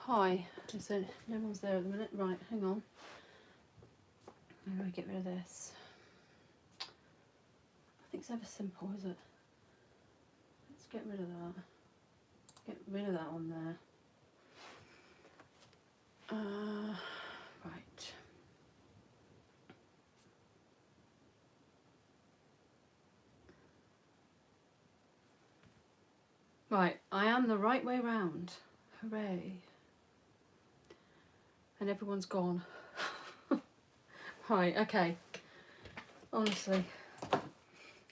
Hi. So no one's there at the minute. Right, hang on. How do I get rid of this? I think it's ever simple, is it? Let's get rid of that. Get rid of that on there. Right. Right, I am the right way round. Hooray. And everyone's gone. Right, okay. Honestly,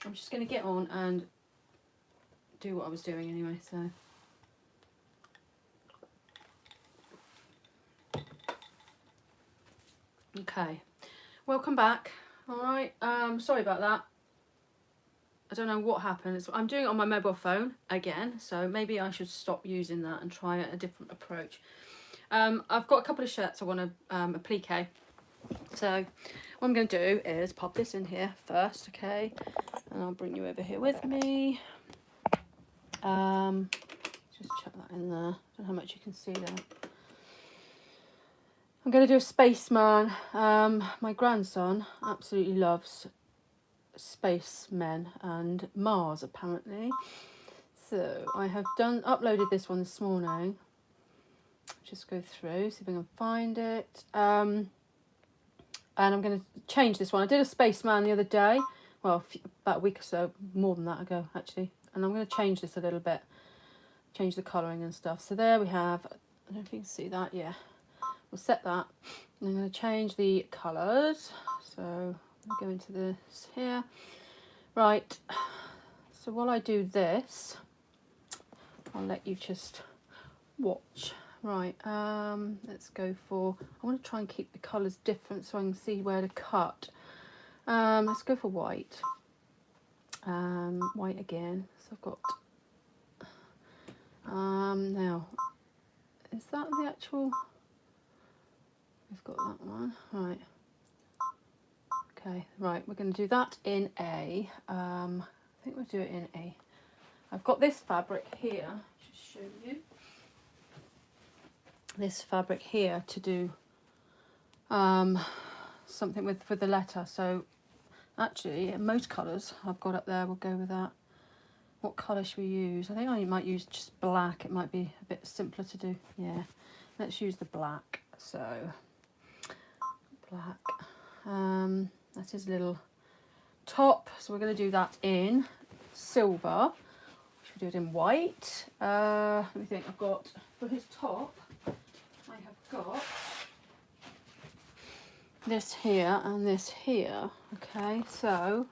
I'm just going to get on and do what I was doing anyway, so. Okay, welcome back. All right, sorry about that. I don't know what happened. I'm doing it on my mobile phone again, so maybe I should stop using that and try a different approach. I've got a couple of shirts I want to applique. So what I'm going to do is pop this in here first, okay? And I'll bring you over here with me. Just chuck that in there. I don't know how much you can see there. I'm going to do a spaceman. My grandson absolutely loves spacemen and Mars apparently. So I have uploaded this one this morning. Just go through, see if I can find it. And I'm going to change this one. I did a spaceman the other day. Well, about a week or so, more than that ago actually. And I'm going to change this a little bit. Change the colouring and stuff. So there we have, I don't know if you can see that, yeah. We'll set that. I'm going to change the colours. So I'll go into this here. Right, so while I do this, I'll let you just watch. Right, let's go for, I want to try and keep the colours different so I can see where to cut. Let's go for white. White again. So I've got, now, is that the actual, we've got that one, right. Okay, right, we're going to do that in A. I think we'll do it in A. I've got this fabric here, just show you. This fabric here to do something with the letter. So actually, most colours I've got up there will go with that. What colour should we use? I think I might use just black. It might be a bit simpler to do. Yeah, let's use the black. So black. That's his little top. So we're going to do that in silver. Should we do it in white? Let me think. I've got, for his top, I have got this here and this here. Okay, so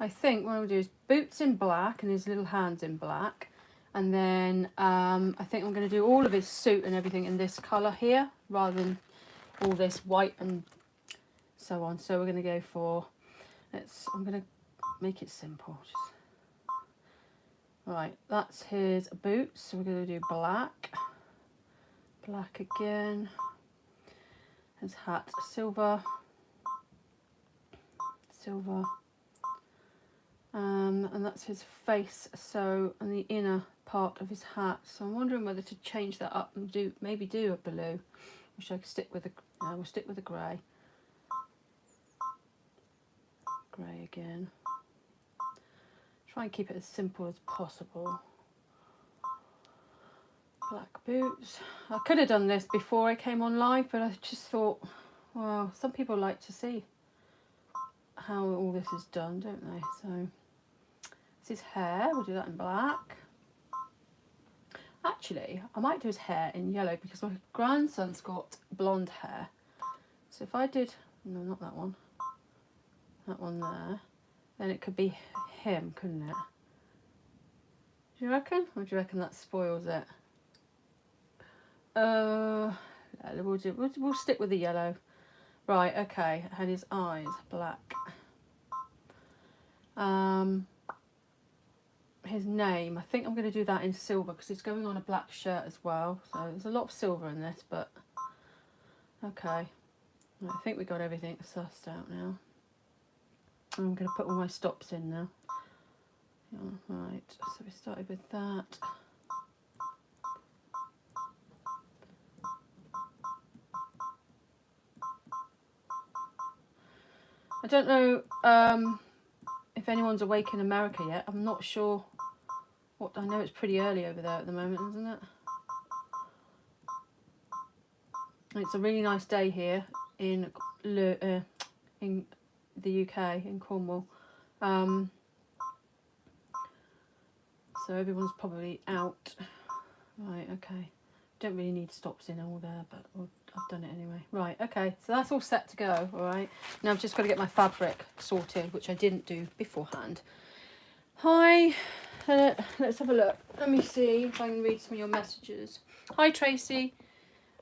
I think what I'm going to do is boots in black and his little hands in black. And then I think I'm going to do all of his suit and everything in this colour here, rather than all this white and so on. So we're going to go for, I'm going to make it simple. Right, that's his boots. So we're going to do black. Black again. His hat, silver. Silver. And that's his face, so, and the inner part of his hat. So I'm wondering whether to change that up and maybe do a blue. Or should I stick with the, no, we'll stick with the grey. Grey again. Try and keep it as simple as possible. Black boots. I could have done this before I came on live, but I just thought, well, some people like to see how all this is done, don't they? So it's his hair. We'll do that in black. Actually, I might do his hair in yellow because my grandson's got blonde hair. So if I did, no, not that one. That one there. Then it could be him, couldn't it? Do you reckon? Or do you reckon that spoils it? We'll stick with the yellow. Right, okay. And his eyes, black. His name, I think I'm going to do that in silver because he's going on a black shirt as well. So there's a lot of silver in this, but okay. I think we got everything sussed out now. I'm going to put all my stops in now. Right, so we started with that. I don't know if anyone's awake in America yet. I'm not sure. What I know it's pretty early over there at the moment, isn't it? It's a really nice day here in the UK, in Cornwall. So everyone's probably out. Right, okay. Don't really need stops in all there, but I've done it anyway. Right, okay. So that's all set to go, all right? Now I've just got to get my fabric sorted, which I didn't do beforehand. Hi. Let's have a look. Let me see if I can read some of your messages. Hi, Tracy.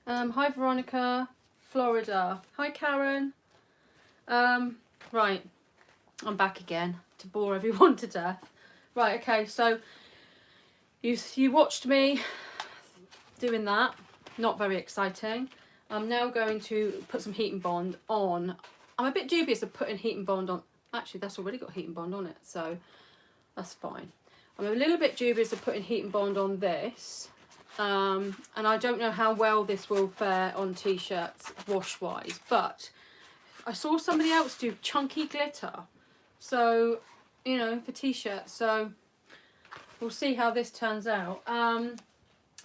Hi, Veronica. Florida. Hi, Karen. Right. I'm back again to bore everyone to death. Right, okay. So you watched me doing that. Not very exciting. I'm now going to put some heat and bond on. I'm a bit dubious of putting heat and bond on. Actually, that's already got heat and bond on it, so that's fine. I'm a little bit dubious of putting heat and bond on this. And I don't know how well this will fare on t-shirts wash wise, but I saw somebody else do chunky glitter, so you know, for t-shirts, so we'll see how this turns out.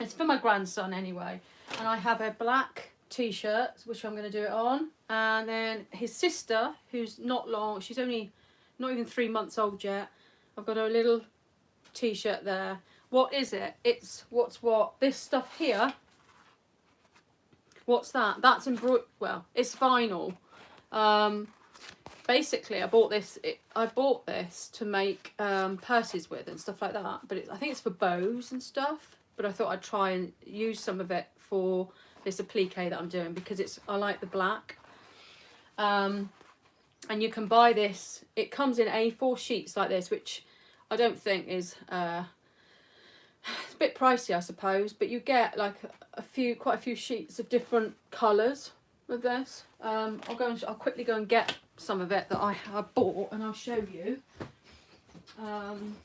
It's for my grandson anyway, and I have a black t-shirt which I'm going to do it on, and then his sister, who's not long, she's only not even 3 months old yet. I've got a little t-shirt there. What is it? It's what this stuff here. What's that? That's embroidered. Well, it's vinyl. Basically, I bought this to make purses with and stuff like that. But I think it's for bows and stuff. But I thought I'd try and use some of it for this applique that I'm doing because I like the black. And you can buy this. It comes in A4 sheets like this, which I don't think is it's a bit pricey, I suppose, but you get like quite a few sheets of different colours with this. I'll quickly go and get some of it that I bought, and I'll show you. If I can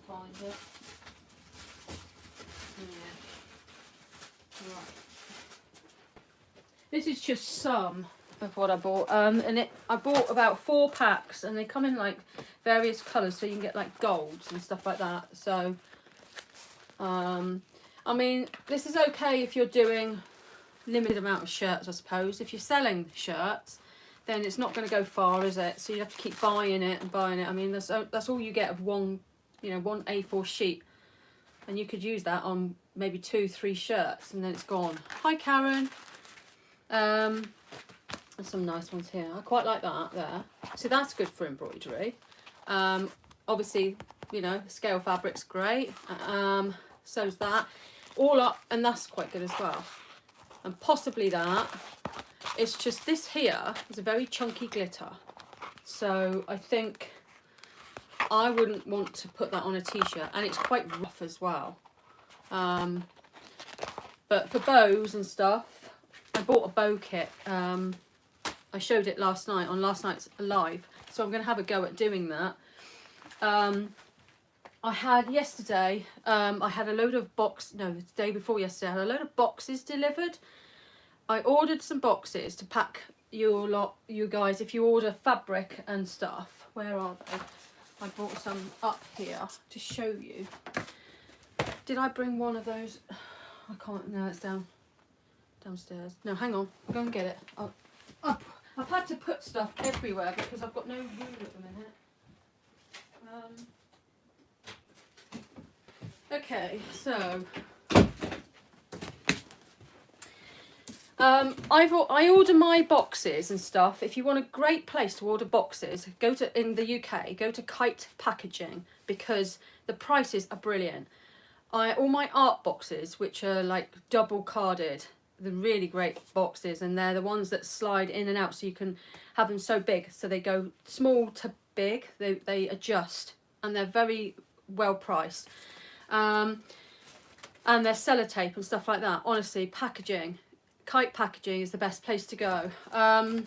find it. Yeah. Right. This is just some of what I bought, and I bought about 4 packs, and they come in like various colours, so you can get like golds and stuff like that. So I mean, this is okay if you're doing limited amount of shirts, I suppose. If you're selling shirts, then it's not going to go far, is it? So you have to keep buying it and buying it. I mean, that's all you get of one A4 sheet, and you could use that on maybe 2-3 shirts, and then it's gone. Hi, Karen. There's some nice ones here. I quite like that there. So that's good for embroidery. Obviously, you know, scale fabric's great. So's that. All up, and that's quite good as well. And possibly that. It's just this here is a very chunky glitter. So I think I wouldn't want to put that on a t-shirt, and it's quite rough as well. But for bows and stuff, I bought a bow kit. I showed it last night on last night's live, so I'm going to have a go at doing that. I had yesterday, I had a load of the day before yesterday, I had a load of boxes delivered. I ordered some boxes to pack you guys, if you order fabric and stuff. Where are they? I brought some up here to show you. Did I bring one of those? I can't, no, it's downstairs. No, hang on, I'll go and get it. I've had to put stuff everywhere because I've got no room at the minute. Okay, so I order my boxes and stuff. If you want a great place to order boxes, in the UK, go to Kite Packaging, because the prices are brilliant. All my art boxes, which are like double carded, they're really great boxes, and they're the ones that slide in and out, so you can have them so big, so they go small to big, they adjust, and they're very well priced. And they're sellotape and stuff like that. Honestly, Kite Packaging is the best place to go. Now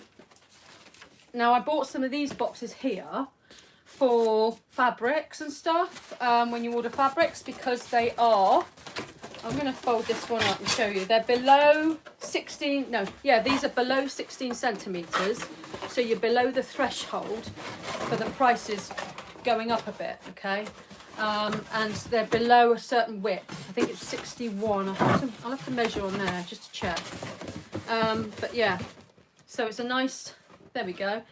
I bought some of these boxes here for fabrics and stuff, when you order fabrics, because they are, I'm going to fold this one up and show you, they're below 16, no, yeah, these are below 16 centimetres, so so you're below the threshold for the prices going up a bit, okay? And they're below a certain width. I think it's 61. I'll have to measure on there just to check. But yeah, so it's a nice, there we go.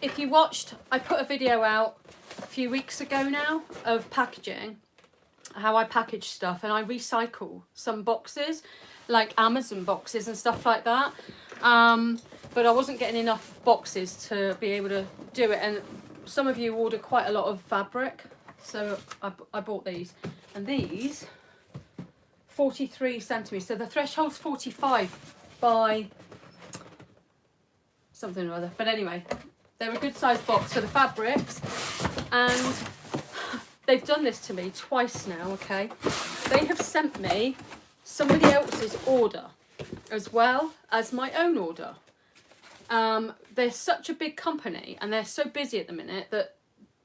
If you watched, I put a video out a few weeks ago now of packaging, how I package stuff, and I recycle some boxes, like Amazon boxes and stuff like that. But I wasn't getting enough boxes to be able to do it, and some of you order quite a lot of fabric, so I bought these, and these 43 centimeters, so the threshold's 45 by something or other, but anyway, they're a good sized box for the fabrics. And they've done this to me twice now, okay? They have sent me somebody else's order as well as my own order. They're such a big company and they're so busy at the minute that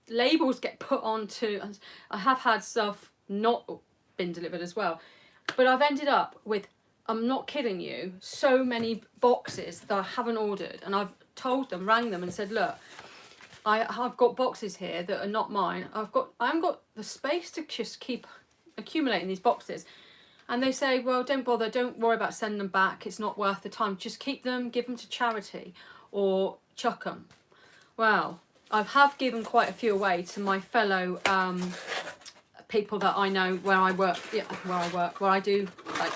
labels get put onto, I have had stuff not been delivered as well, but I've ended up with, I'm not kidding you, so many boxes that I haven't ordered, and I've told them, rang them and said, look, I've got boxes here that are not mine. I haven't got the space to just keep accumulating these boxes. And they say, well, don't bother, don't worry about sending them back. It's not worth the time. Just keep them, give them to charity or chuck them. Well, I have given quite a few away to my fellow people that I know where I work. Yeah, where I do, like,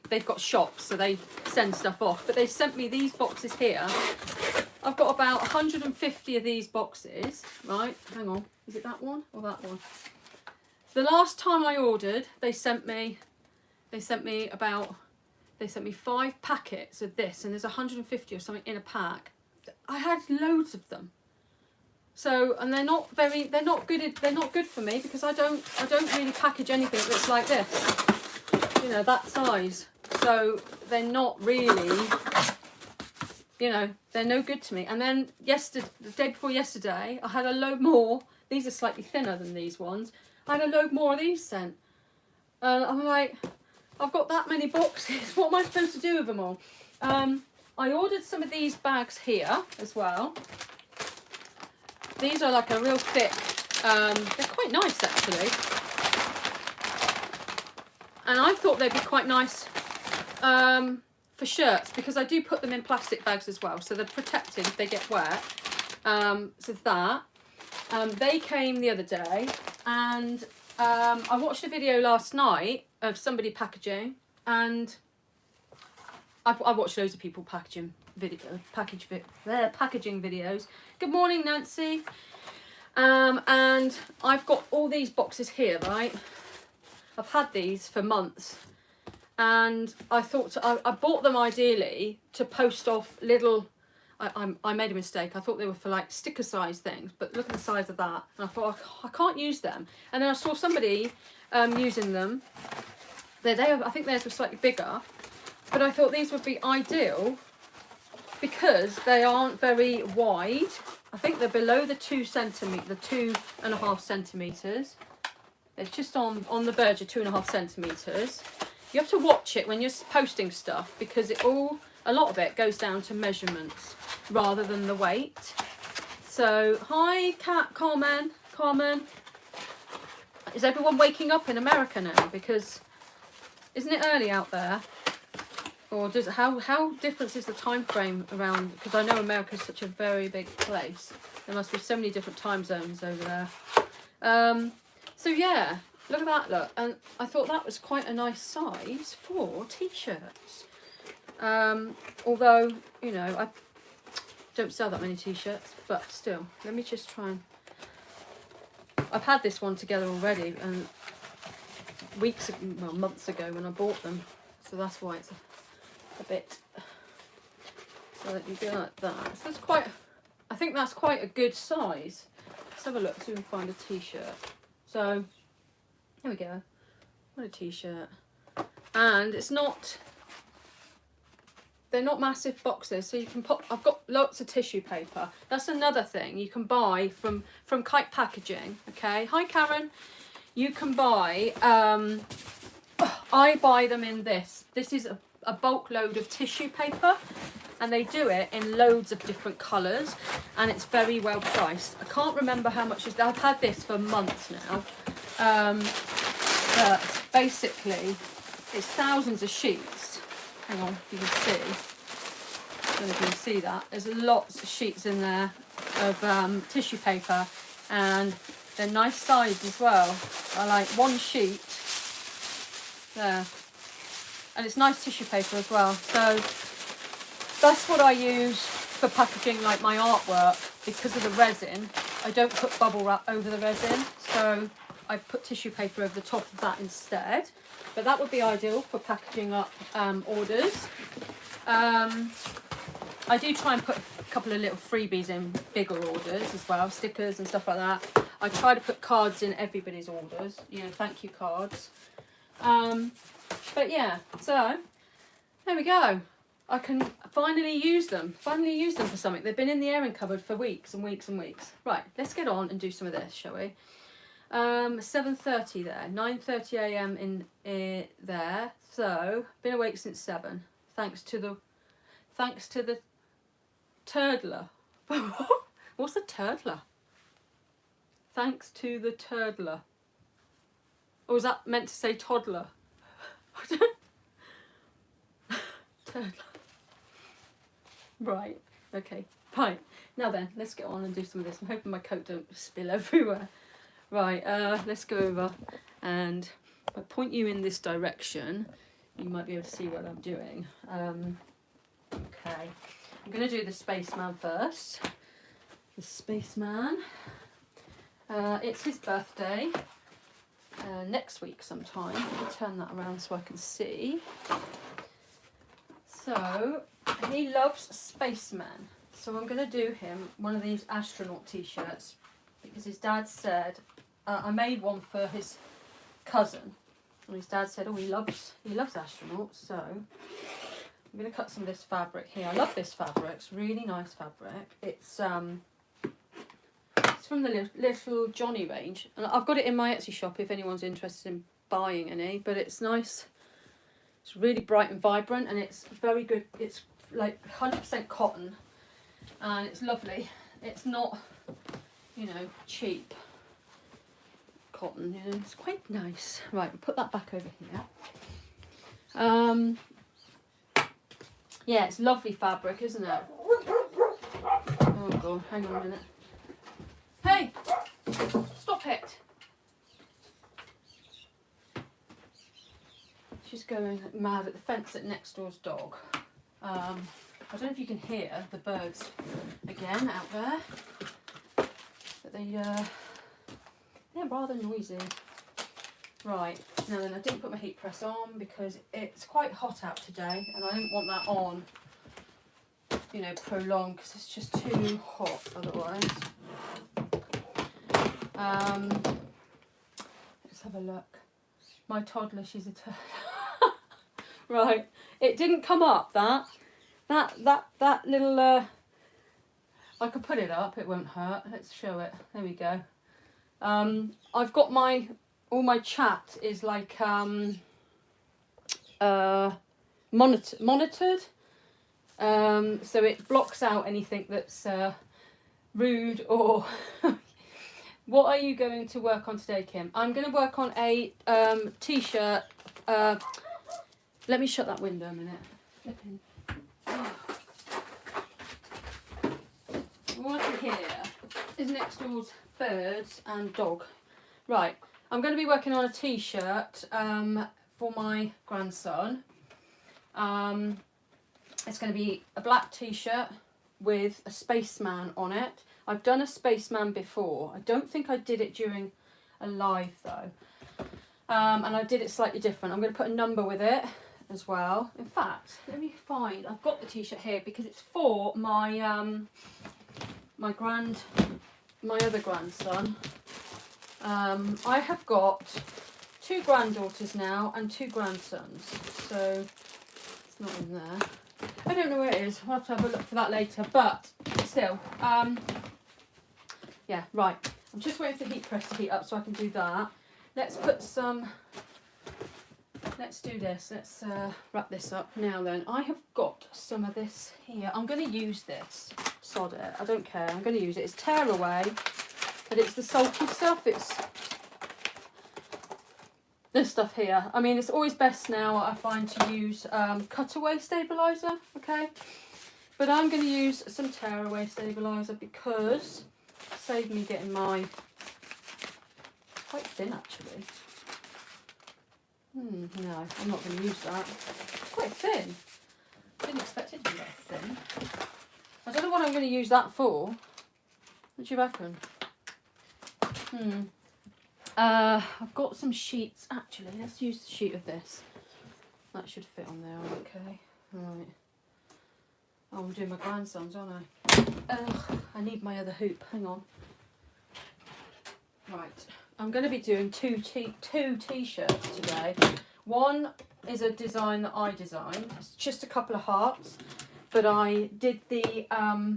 they've got shops, so they send stuff off. But they sent me these boxes here. I've got about 150 of these boxes, right? Hang on, is it that one or that one? The last time I ordered, they sent me 5 packets of this, and there's 150 or something in a pack. I had loads of them. So, and they're not good for me, because I don't really package anything that's like this, you know, that size. So they're not really, you know, they're no good to me. And then the day before yesterday, I had a load more. These are slightly thinner than these ones. I had a load more of these sent. I'm like, I've got that many boxes. What am I supposed to do with them all? I ordered some of these bags here as well. These are like a real thick, they're quite nice actually. And I thought they'd be quite nice for shirts, because I do put them in plastic bags as well, so they're protected if they get wet. So that. They came the other day, and I watched a video last night of somebody packaging, and I watched loads of people packaging videos. Good morning, Nancy. And I've got all these boxes here, right? I've had these for months, and I thought I bought them ideally to post off little. I made a mistake. I thought they were for like sticker size things, but look at the size of that, and I thought, I can't use them. And then I saw somebody using them. I think theirs were slightly bigger, but I thought these would be ideal because they aren't very wide. I think they're below the 2.5 centimeters. It's just on the verge of 2.5 centimeters. You have to watch it when you're posting stuff, because a lot of it goes down to measurements rather than the weight. So, hi, Carmen. Is everyone waking up in America now? Because isn't it early out there? Or how different is the time frame around? Because I know America is such a very big place. There must be so many different time zones over there. So yeah, look at that, look. And I thought that was quite a nice size for t-shirts. Although, you know, I don't sell that many t-shirts, but still, let me just try and... I've had this one together already, and months ago when I bought them. So that's why it's a bit... So that you go like that. So it's quite... I think that's quite a good size. Let's have a look, see if we can find a t-shirt. So, here we go. What a t-shirt. And it's not... They're not massive boxes, so you can put... I've got lots of tissue paper. That's another thing you can buy from Kite Packaging, okay? Hi, Karen. You can buy... I buy them in this. This is a bulk load of tissue paper. and they do it in loads of different colours, and it's very well priced. I can't remember how much I've had this for months now, but basically it's thousands of sheets. Hang on, you can see. I don't know if you can see that. There's lots of sheets in there of tissue paper, and they're nice size as well. I like one sheet there, and it's nice tissue paper as well. So that's what I use for packaging like my artwork. Because of the resin, I don't put bubble wrap over the resin, so I put tissue paper over the top of that instead. But that would be ideal for packaging up orders. I do try and put a couple of little freebies in bigger orders as well, stickers and stuff like that. I try to put cards in everybody's orders, you know, thank you cards. But yeah, so there we go. I can finally use them for something. They've been in the airing cupboard for weeks and weeks and weeks. Right, let's get on and do some of this, shall we? 7:30 there, 9:30 a.m. in there. So been awake since 7. Thanks to the turdler. What's a turdler? Thanks to the turdler. Or was that meant to say toddler? Turdler. Right. Okay. Right. Now then, let's get on and do some of this. I'm hoping my coat don't spill everywhere. Right. Let's go over, and if I point you in this direction, you might be able to see what I'm doing. Okay. I'm going to do the spaceman first. The spaceman. It's his birthday. Next week sometime. I'll turn that around so I can see. So he loves spacemen. So I'm going to do him one of these astronaut t-shirts because his dad said I made one for his cousin, and his dad said, oh, he loves astronauts. So I'm going to cut some of this fabric here. I love this fabric. It's really nice fabric. It's from the Little Johnny range, and I've got it in my Etsy shop if anyone's interested in buying any. But it's nice. It's really bright and vibrant, and it's very good. It's like 100% cotton, and it's lovely. It's not, you know, cheap cotton. You know, it's quite nice. Right, we'll put that back over here. Yeah, it's lovely fabric, isn't it? Oh god, hang on a minute. Hey, stop it. She's going mad at the fence at next door's dog. I don't know if you can hear the birds again out there, but they're rather noisy. Right, now then, I didn't put my heat press on because it's quite hot out today, and I didn't want that on, you know, prolonged, because it's just too hot otherwise. Let's have a look. My toddler, she's a turtle. Right, it didn't come up, that little, I could put it up, it won't hurt. Let's show it. There we go. I've got all my chat is like monitored, so it blocks out anything that's rude or what are you going to work on today, Kim? I'm going to work on a t-shirt. Let me shut that window a minute. Flipping. What I can hear is next door's birds and dog. Right, I'm going to be working on a t-shirt for my grandson. It's going to be a black t-shirt with a spaceman on it. I've done a spaceman before. I don't think I did it during a live though. And I did it slightly different. I'm going to put a number with it as well. In fact, let me find, I've got the t-shirt here because it's for my my other grandson. I have got 2 granddaughters now and 2 grandsons, so it's not in there. I don't know where it is. I'll have to have a look for that later, but still, yeah, right. I'm just waiting for the heat press to heat up so I can do that. Let's put some let's do this. Let's wrap this up now then. I have got some of this here. I'm going to use this. Sod it. I don't care. I'm going to use it. It's tearaway, but it's the salty stuff. It's this stuff here. I mean, it's always best now, I find, to use cutaway stabiliser, okay? But I'm going to use some tearaway stabiliser because it saved me getting my... quite thin, actually. No, I'm not going to use that. It's quite thin. Didn't expect it to be that thin. I don't know what I'm going to use that for. What do you reckon? I've got some sheets. Actually, let's use the sheet of this. That should fit on there, okay. Right. Oh, I'm doing my grandsons, aren't I? Ugh, I need my other hoop. Hang on. Right. I'm going to be doing two t-shirts today. One is a design that I designed. It's just a couple of hearts, but I did the I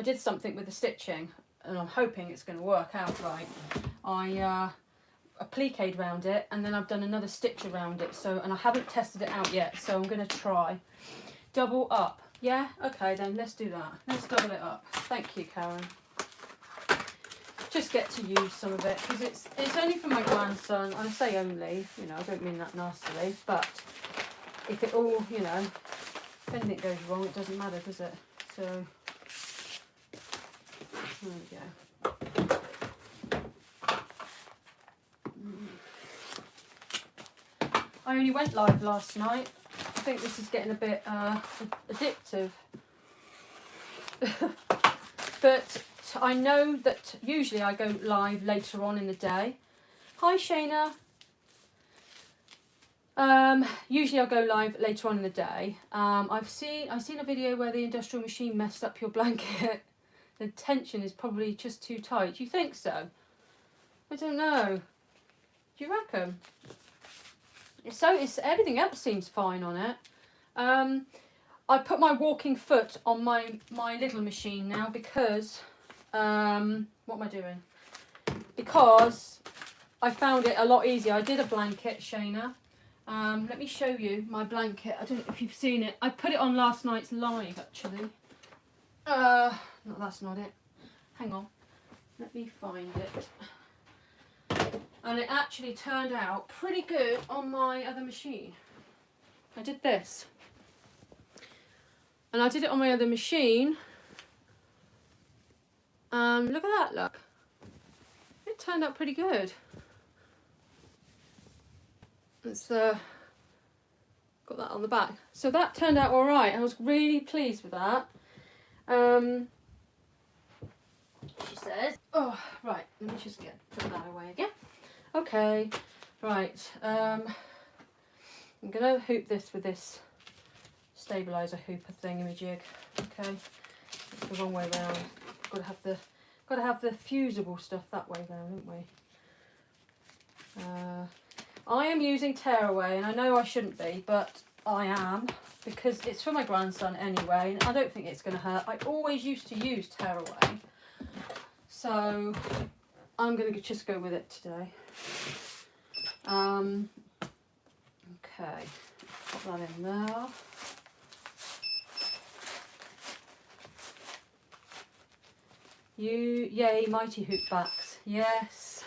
did something with the stitching, and I'm hoping it's going to work out right. I appliqued around it, and then I've done another stitch around it. So, and I haven't tested it out yet, so I'm going to try. Double up. Yeah. Okay, then let's do that. Let's double it up. Thank you, Karen. Just get to use some of it because it's only for my grandson. I say only, you know, I don't mean that nastily, but if it all, you know, if anything goes wrong, it doesn't matter, does it? So there we go. I only went live last night. I think this is getting a bit addictive, but I know that usually I go live later on in the day. Hi Shayna. Usually I'll go live later on in the day. I've seen a video where the industrial machine messed up your blanket. The tension is probably just too tight. Do you think so? I don't know. Do you reckon? It's everything else seems fine on it. I put my walking foot on my little machine now because what am I doing? Because I found it a lot easier. I did a blanket, Shayna. Let me show you my blanket. I don't know if you've seen it. I put it on last night's live, actually. No, that's not it. Hang on. Let me find it. And it actually turned out pretty good on my other machine. I did this. And I did it on my other machine. Look at that, look. It turned out pretty good. It's got that on the back. So that turned out all right. I was really pleased with that. She says, oh, right, let me just put that away again. Okay, right. I'm going to hoop this with this stabiliser hooper thingamajig. Okay, it's the wrong way round. Got to have the fusible stuff that way round, haven't we? I am using tearaway, and I know I shouldn't be, but I am because it's for my grandson anyway, and I don't think it's going to hurt. I always used to use tearaway, so I'm going to just go with it today. Okay, put that in there. Yay, mighty hoop backs. Yes.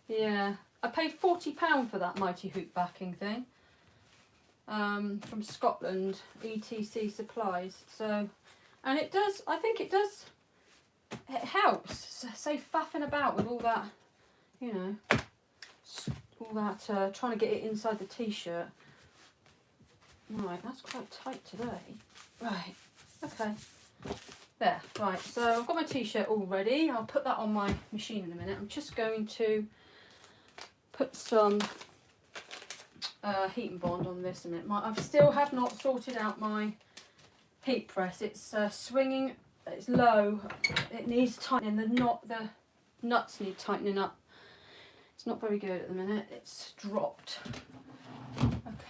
Yeah. I paid £40 for that mighty hoop backing thing. From Scotland, ETC Supplies. So, and it does, I think it does, it helps. Say faffing about with all that, you know, all that, trying to get it inside the t-shirt. Right, that's quite tight today. Right, okay. There, right, so I've got my t-shirt all ready. I'll put that on my machine in a minute. I'm just going to put some heat and bond on this in a minute. I still have not sorted out my heat press. It's swinging, it's low. It needs tightening. The nuts need tightening up. It's not very good at the minute. It's dropped.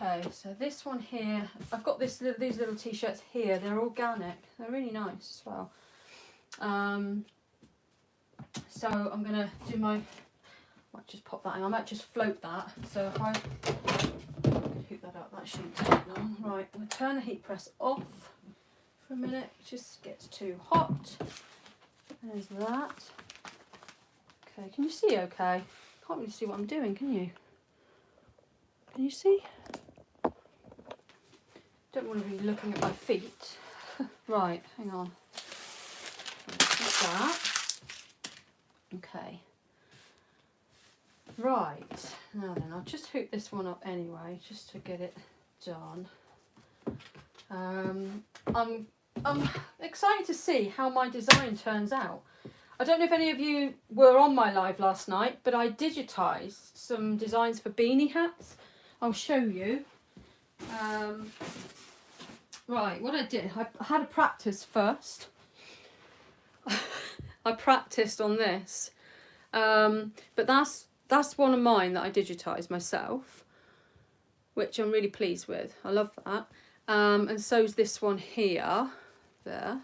Okay, so this one here, I've got these little t-shirts here. They're organic. They're really nice as well. So I'm gonna do my might just pop that in. I might just float that. So if I hook that up, that shouldn't take long. Right, we'll turn the heat press off for a minute. It just gets too hot. There's that. Okay, can you see okay? Can't really see what I'm doing, can you? Can you see? Don't want to be looking at my feet. Right, hang on. Like that. Okay. Right, now then, I'll just hook this one up anyway, just to get it done. I'm excited to see how my design turns out. I don't know if any of you were on my live last night, but I digitized some designs for beanie hats. I'll show you. Right, what I did, I had a practice first. I practiced on this, but that's one of mine that I digitized myself, which I'm really pleased with. I love that. And so's this one here, there.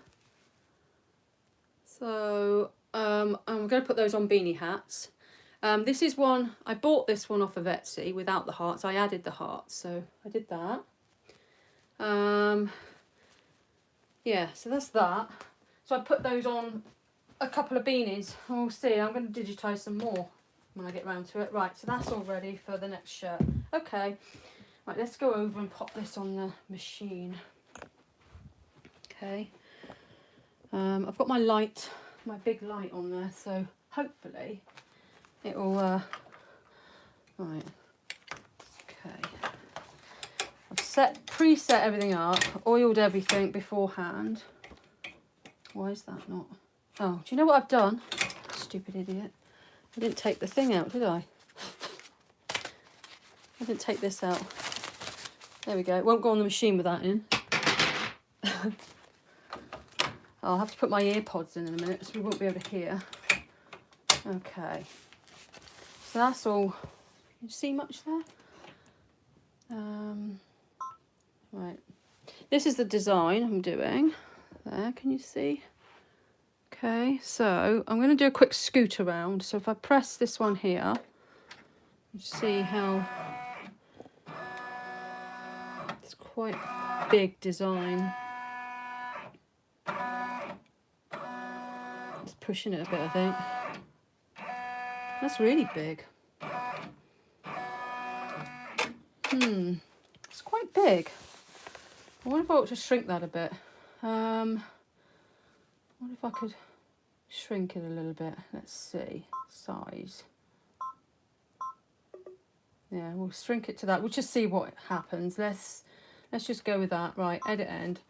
So I'm going to put those on beanie hats. This is one, I bought this one off of Etsy without the hearts. I added the hearts, so I did that. Yeah, so that's that. So I put those on a couple of beanies. We'll see, I'm going to digitize some more when I get round to it. Right, so that's all ready for the next shirt. Okay, right, let's go over and pop this on the machine. Okay, I've got my light, my big light on there, so hopefully it will, right, okay. I've preset everything up, oiled everything beforehand. Why is that not? Oh, do you know what I've done? Stupid idiot. I didn't take the thing out, did I? I didn't take this out. There we go. It won't go on the machine with that in. I'll have to put my ear pods in a minute, so we won't be able to hear. Okay. So that's all. Can you see much there? Right. This is the design I'm doing. There, can you see? Okay, so I'm going to do a quick scoot around. So if I press this one here, you see how it's quite a big design. Just pushing it a bit, I think. That's really big. It's quite big. I wonder if I ought to shrink that a bit. I wonder if I could shrink it a little bit. Let's see, size. Yeah, we'll shrink it to that. We'll just see what happens. Let's just go with that. Right, edit end.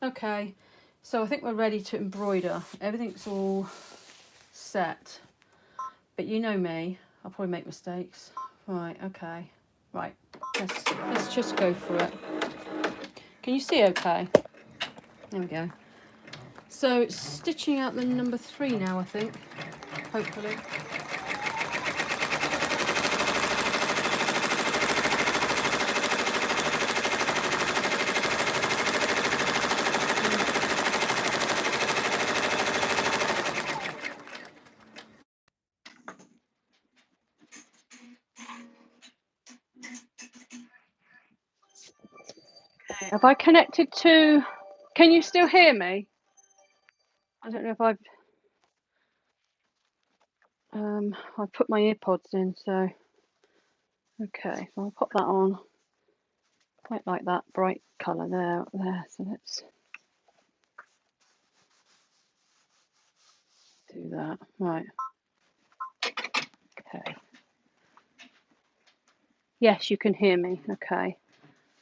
Okay, so I think we're ready to embroider. Everything's all set. But you know me, I'll probably make mistakes. Right, okay. Right, let's just go for it. Can you see okay? There we go. So it's stitching out the number 3 now, I think, hopefully. Okay, have I connected to, can you still hear me? I don't know if I've put my ear pods in, so okay, so I'll pop that on. Quite like that bright colour there. So let's do that. Right. Okay. Yes, you can hear me. Okay.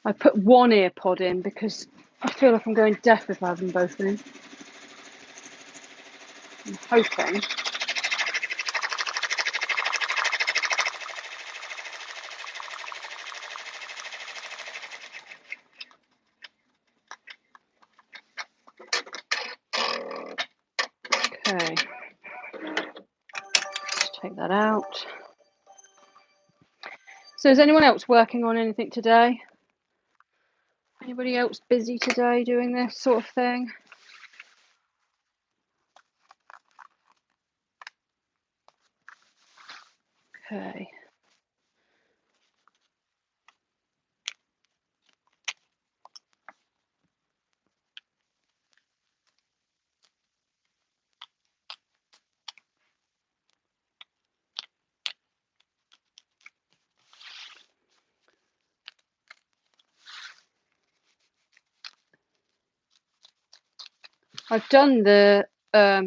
I put one ear pod in because I feel like I'm going deaf if I have them both in. I'm hoping. Okay. Let's take that out. So is anyone else working on anything today? Anybody else busy today doing this sort of thing? Okay. I've done the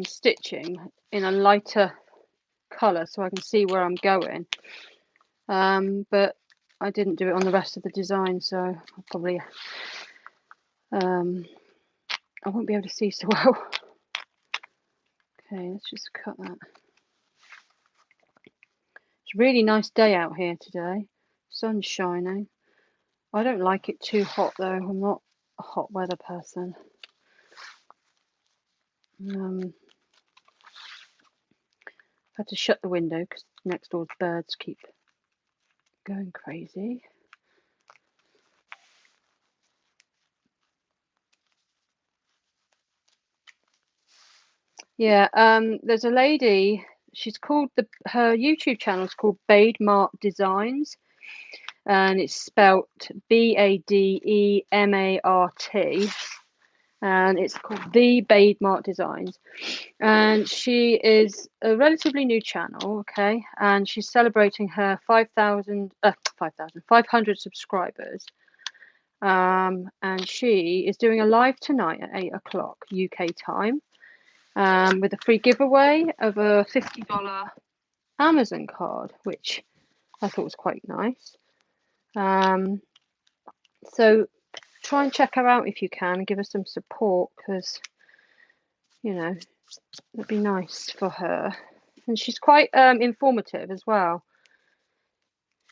stitching in a lighter colour so I can see where I'm going, but I didn't do it on the rest of the design, so I'll probably I won't be able to see so well. Okay, let's just cut that. It's a really nice day out here today. Sun's shining. I don't like it too hot though. I'm not a hot weather person. Had to shut the window because next door's birds keep going crazy. Yeah, there's a lady, she's called, her YouTube channel is called Bademart Designs, and it's spelt Bademart, and it's called The Bademart Designs. And she is a relatively new channel, okay, and she's celebrating her 500 subscribers. And she is doing a live tonight at 8 o'clock UK time, with a free giveaway of a $50 Amazon card, which I thought was quite nice. So try and check her out if you can and give her some support, because, you know, it'd be nice for her. And she's quite informative as well.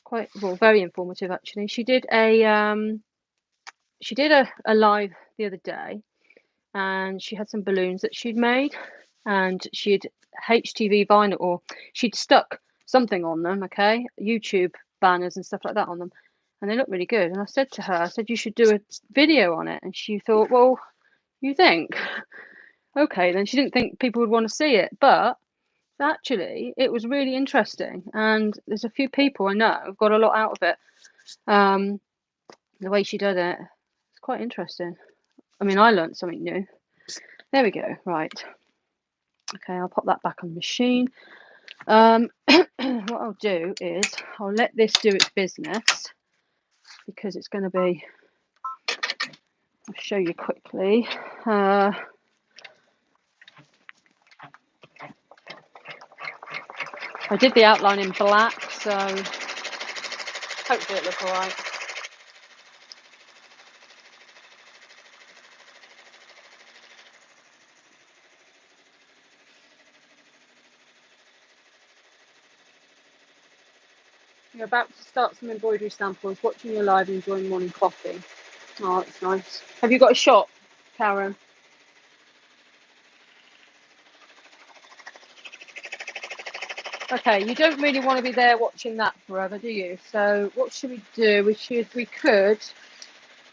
Quite, well, very informative actually. She did a live the other day, and she had some balloons that she'd made, and she'd HTV vinyl, or she'd stuck something on them, okay, YouTube banners and stuff like that on them, and they look really good. And I said to her, I said, you should do a video on it. And she thought, well, you think? Okay, then she didn't think people would want to see it, but actually it was really interesting, and there's a few people I know who've got a lot out of it. The way she did it, it's quite interesting. I mean, I learned something new. There we go. Right. Okay, I'll pop that back on the machine. What I'll do is I'll let this do its business, because it's going to be, I'll show you quickly. I did the outline in black, so hopefully it'll look all right. You're about to start some embroidery samples, watching your live and enjoying morning coffee. Oh, that's nice. Have you got a shop, Karen? Okay, you don't really want to be there watching that forever, do you? So what should we do? We could,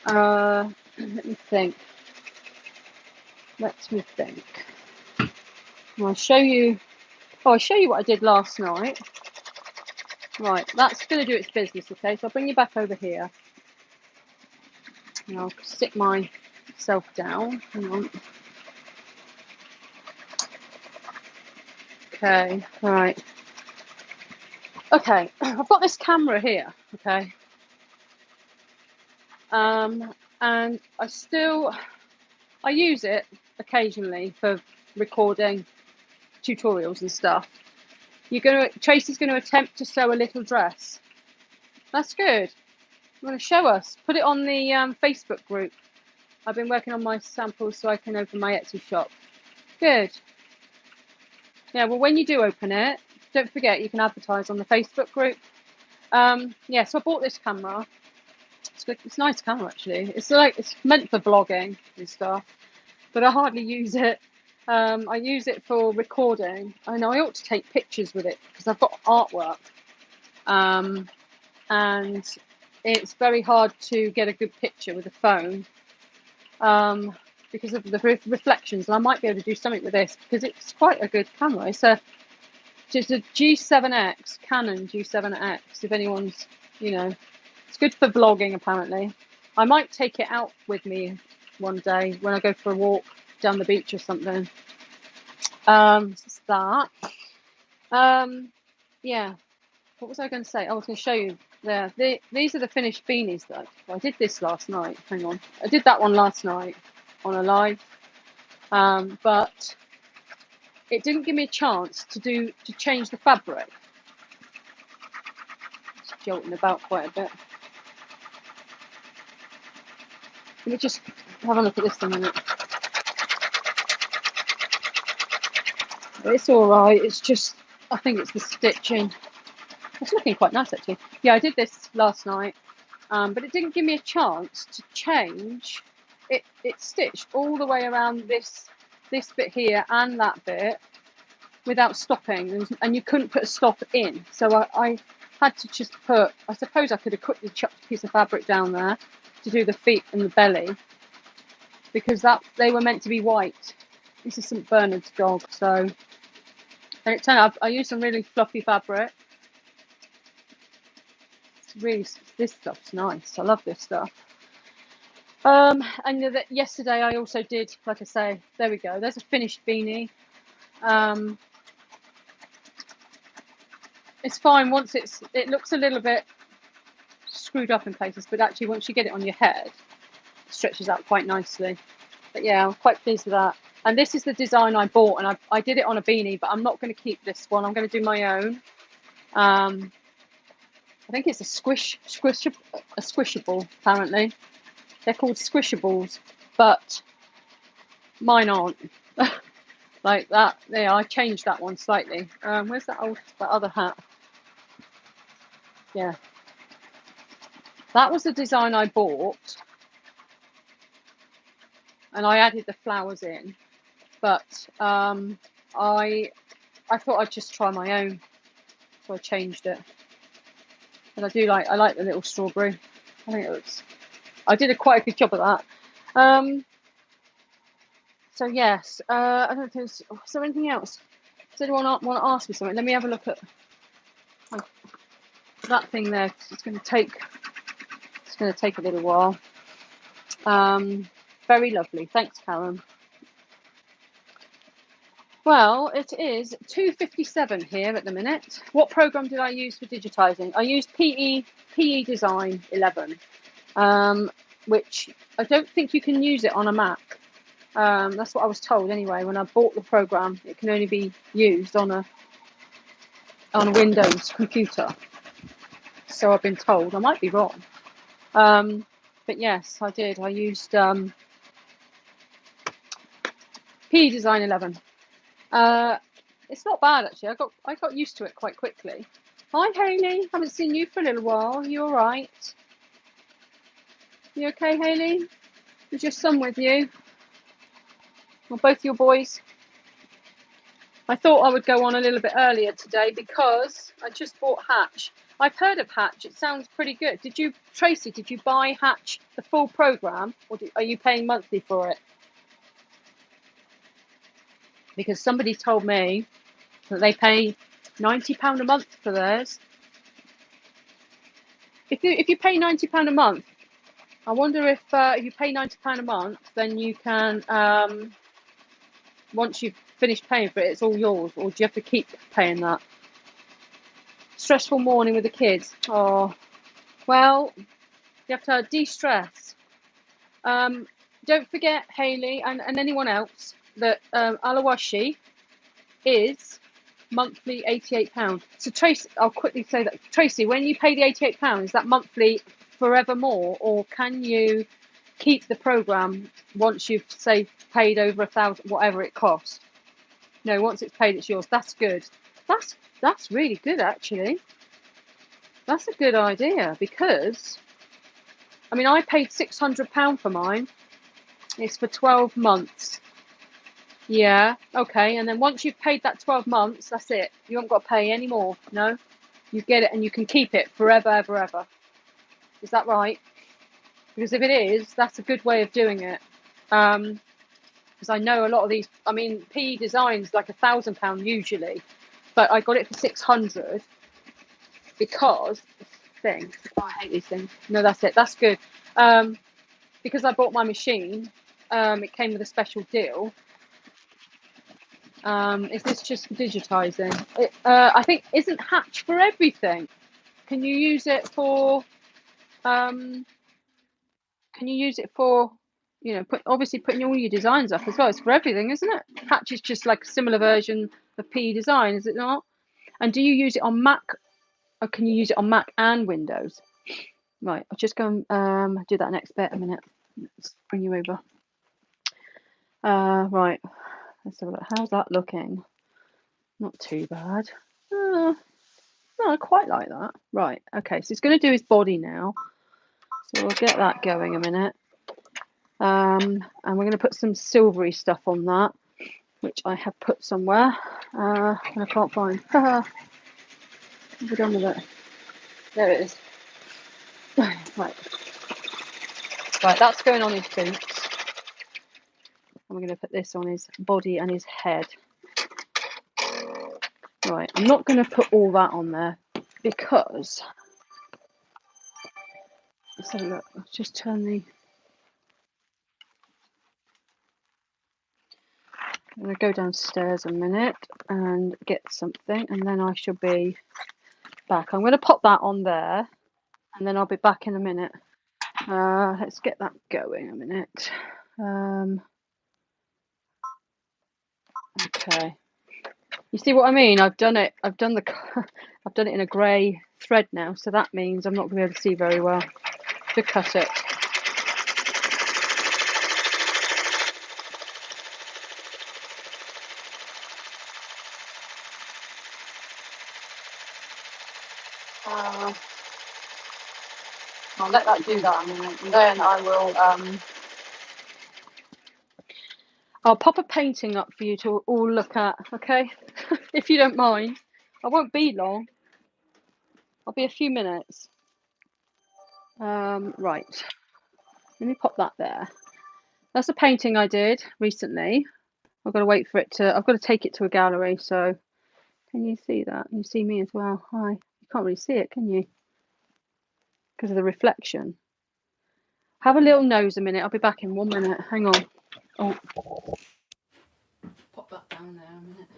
let me think. I'll show you what I did last night. Right, that's going to do its business, okay? So I'll bring you back over here. And I'll sit myself down. Hang on. Okay, right. Okay, I've got this camera here, okay? And I use it occasionally for recording tutorials and stuff. Tracy's going to attempt to sew a little dress. That's good. You want to show us? Put it on the Facebook group. I've been working on my samples so I can open my Etsy shop. Good. Yeah, well, when you do open it, don't forget you can advertise on the Facebook group. Yeah, so I bought this camera. It's a nice camera actually. It's meant for vlogging and stuff, but I hardly use it. I use it for recording. I know I ought to take pictures with it because I've got artwork, and it's very hard to get a good picture with a phone because of the reflections. And I might be able to do something with this because it's quite a good camera. It's a It's a G7X, Canon G7X, if anyone's, you know, it's good for vlogging apparently. I might take it out with me one day when I go for a walk down the beach or something. It's that. Yeah, what was I going to say? I was going to show you there. These are the finished beanies that I did this last night. Hang on, I did that one last night on a live, but it didn't give me a chance to change the fabric. It's jolting about quite a bit. Let me just have a look at this in a minute. It's all right. It's just, I think it's the stitching. It's looking quite nice actually. Yeah, I did this last night, but it didn't give me a chance to change. It stitched all the way around this bit here and that bit without stopping, and you couldn't put a stop in. So I had to just put, I suppose I could have quickly chucked a piece of fabric down there to do the feet and the belly, because they were meant to be white. This is St. Bernard's dog, so, and it turned out I used some really fluffy fabric. It's really, this stuff's nice. I love this stuff. And yesterday I also did, like I say, there we go. There's a finished beanie. It's fine once it looks a little bit screwed up in places, but actually once you get it on your head, it stretches out quite nicely. But yeah, I'm quite pleased with that. And this is the design I bought, and I did it on a beanie, but I'm not going to keep this one. I'm going to do my own. I think it's a squishable, apparently. They're called squishables, but mine aren't. Like that. Yeah, I changed that one slightly. Where's that other hat? Yeah. That was the design I bought, and I added the flowers in, but I thought I'd just try my own, so I changed it. And I like the little strawberry. I think I did quite a good job of that. So yes, I don't know. Is there anything else? Does anyone want to ask me something? Let me have a look at that thing there. It's going to take a little while. Very lovely. Thanks, Karen. Well, it is 2:57 here at the minute. What program did I use for digitizing? I used PE Design 11, which I don't think you can use it on a Mac. That's what I was told anyway when I bought the program. It can only be used on a Windows computer. So I've been told. I might be wrong. But yes, I did. I used PE Design 11. It's not bad actually. I got used to it quite quickly. Hi Hayley, haven't seen you for a little while. You all right? You okay, Hayley? Is your son with you? Or both your boys? I thought I would go on a little bit earlier today because I just bought Hatch. I've heard of Hatch. It sounds pretty good. Tracy, did you buy Hatch, the full program, or are you paying monthly for it? Because somebody told me that they pay £90 a month for theirs. If you pay £90 a month, I wonder if you pay £90 a month, then you can, once you've finished paying for it, it's all yours, or do you have to keep paying that? Stressful morning with the kids. Oh, well, you have to de-stress. Don't forget, Hayley, and anyone else, that Alawashi is monthly £88. So Tracy, I'll quickly say that. Tracy, when you pay the £88, is that monthly forevermore, or can you keep the program once you've, say, paid over 1,000, whatever it costs? No, once it's paid, it's yours. That's good. That's really good, actually. That's a good idea, because I mean, I paid £600 for mine. It's for 12 months. Yeah, okay. And then once you've paid that 12 months, that's it. You haven't got to pay any more. No, you get it and you can keep it forever, ever, ever. Is that right? Because if it is, that's a good way of doing it. Because I know a lot of these, I mean, PE Design's like £1,000 usually. but I got it for 600 because thing. Oh, I hate these things. No, that's it. That's good. Because I bought my machine, it came with a special deal. Is this just for digitizing? I think isn't Hatch for everything. Can you use it for? Can you use it for? You know, obviously putting all your designs up as well. It's for everything, isn't it? Hatch is just like a similar version of P Design, is it not? And do you use it on Mac, or can you use it on Mac and Windows? Right, I'll just go and do that next bit a minute. Let's bring you over. Right, let's have a look. How's that looking? Not too bad. No, I quite like that. Right, okay, so it's going to do his body now. So we'll get that going a minute. And we're going to put some silvery stuff on that, which I have put somewhere. And I can't find. What have we done with it? There it is. Right, that's going on his boots. And we're going to put this on his body and his head. Right, I'm not going to put all that on there because, let's have a look, let's just turn the, I'm going to go downstairs a minute and get something, and then I shall be back. I'm going to pop that on there, and then I'll be back in a minute. Let's get that going a minute. Okay. You see what I mean? I've done it in a grey thread now, so that means I'm not going to be able to see very well to cut it. I'll let that do that a minute, and then I will. I'll pop a painting up for you to all look at, okay? If you don't mind. I won't be long. I'll be a few minutes. Right. Let me pop that there. That's a painting I did recently. I've got to wait for it to. I've got to take it to a gallery. So, can you see that? You see me as well. Hi. You can't really see it, can you? Because of the reflection. Have a little nose a minute. I'll be back in 1 minute. Hang on. Oh. Pop that down there a minute.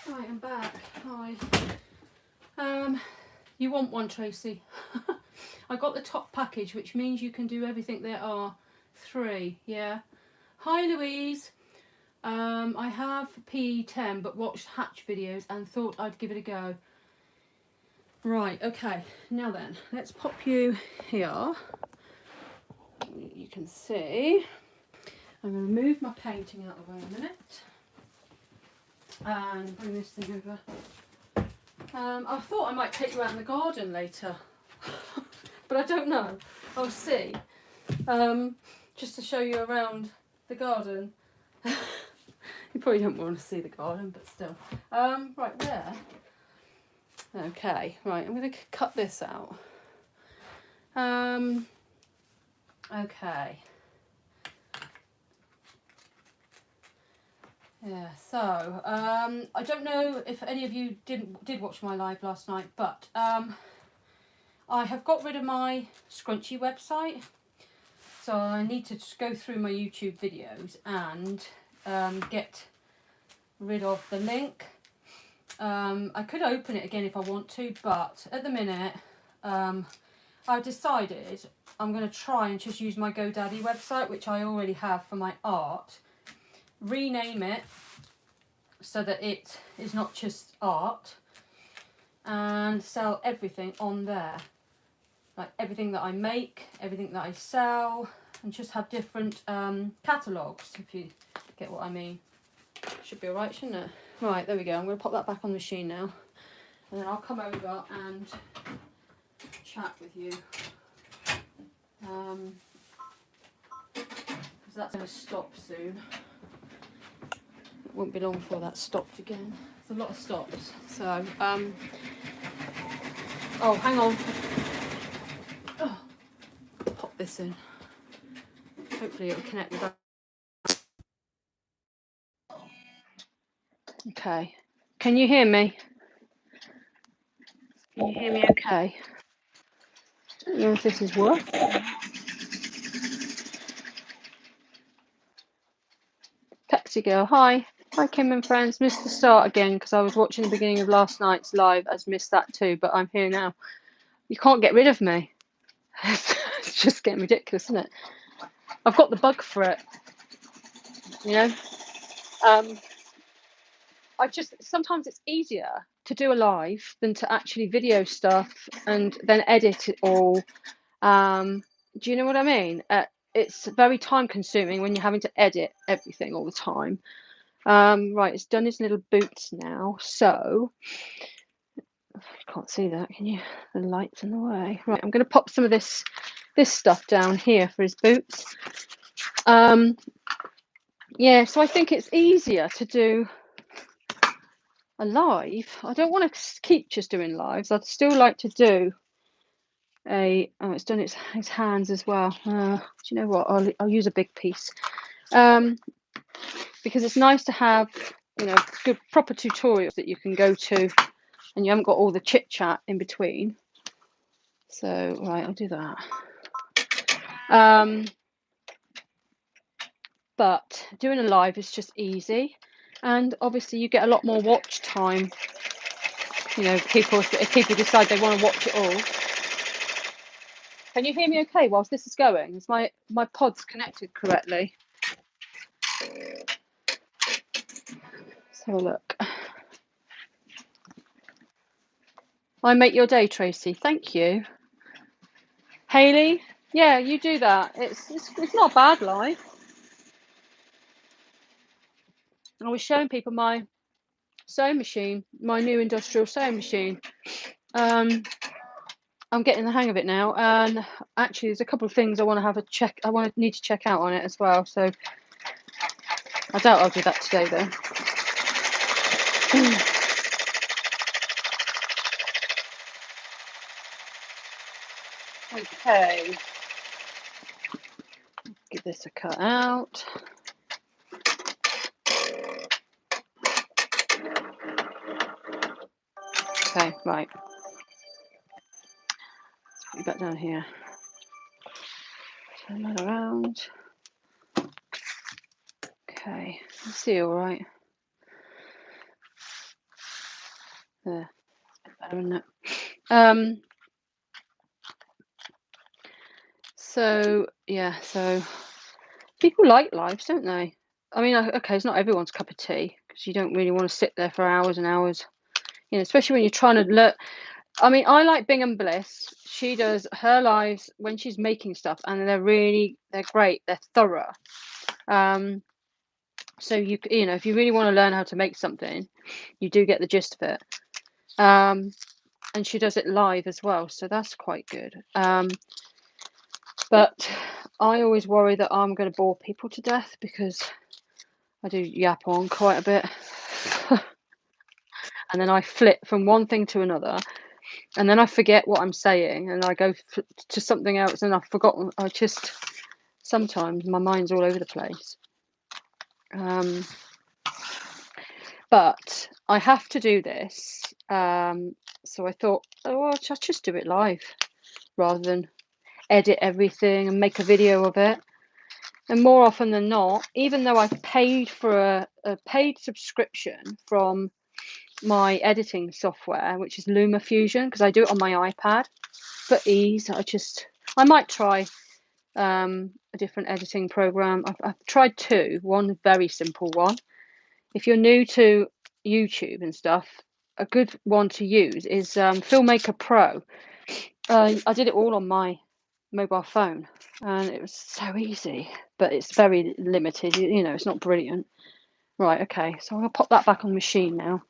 Right, I'm back. Hi. You want one, Tracy? I got the top package, which means you can do everything. There are 3, yeah. Hi, Louise. I have P10, but watched Hatch videos and thought I'd give it a go. Right, okay. Now then, let's pop you here. You can see. I'm going to move my painting out of the way a minute. And bring this thing over. I thought I might take you out in the garden later, but I don't know. I'll see. Just to show you around the garden. You probably don't want to see the garden, but still. Right there. Okay, right, I'm going to cut this out. Okay. Yeah, so I don't know if any of you did watch my live last night, but I have got rid of my scrunchy website, so I need to just go through my YouTube videos and get rid of the link. I could open it again if I want to, but at the minute I've decided I'm going to try and just use my GoDaddy website, which I already have for my art, rename it so that it is not just art, and sell everything on there, like everything that I make, everything that I sell, and just have different catalogues, if you get what I mean. Should be alright, shouldn't it? Right, there we go. I'm going to pop that back on the machine now, and then I'll come over and chat with you. Because that's going to stop soon. It won't be long before that stopped again. There's a lot of stops. So, oh, hang on. Oh, pop this in. Hopefully it'll connect with that. Okay. Can you hear me? Can you hear me okay? I don't know if this is working. Taxi girl, hi. Hi Kim and friends. Missed the start again because I was watching the beginning of last night's live. I've missed that too, but I'm here now. You can't get rid of me. It's just getting ridiculous, isn't it? I've got the bug for it. You know? I just, sometimes it's easier to do a live than to actually video stuff and then edit it all. Do you know what I mean? It's very time consuming when you're having to edit everything all the time. Right, it's done his little boots now, so you can't see that, can you? The light's in the way. Right, I'm going to pop some of this stuff down here for his boots. Yeah, so I think it's easier to do a live. I don't want to keep just doing lives. I'd still like to do a, oh, it's done its hands as well. Do you know what? I'll use a big piece. Because it's nice to have, you know, good proper tutorials that you can go to and you haven't got all the chit chat in between. So, right, I'll do that. But doing a live is just easy. And obviously you get a lot more watch time. You know, if people decide they want to watch it all. Can you hear me okay whilst this is going? Is my pod's connected correctly? Let's have a look. I make your day, Tracy. Thank you. Hayley, yeah, you do that. It's not a bad life. I was showing people my sewing machine, my new industrial sewing machine. I'm getting the hang of it now, and actually there's a couple of things I want to have a check. Need to check out on it as well. So I doubt I'll do that today though. Okay, give this a cut out. Okay, right. Let's put you back down here. Turn that around. Okay, you see all right. There, better, isn't it? So yeah, so people like lives, don't they? I mean, okay, it's not everyone's cup of tea because you don't really want to sit there for hours and hours. You know, especially when you're trying to learn. I mean, I like Bingham Bliss. She does her lives when she's making stuff, and they're great. They're thorough. So you know, if you really want to learn how to make something, you do get the gist of it. And she does it live as well, so that's quite good. But I always worry that I'm going to bore people to death because I do yap on quite a bit. And then I flip from one thing to another. And then I forget what I'm saying and I go to something else and I've forgotten. Sometimes my mind's all over the place. But I have to do this. So I thought, oh, well, I'll just do it live rather than edit everything and make a video of it. And more often than not, even though I've paid for a paid subscription from my editing software, which is LumaFusion, because I do it on my iPad for ease. I might try a different editing program. I've tried two. One very simple one. If you're new to YouTube and stuff, a good one to use is Filmmaker Pro. I did it all on my mobile phone, and it was so easy, but it's very limited. You know, it's not brilliant. Right, okay, so I'm gonna pop that back on the machine now.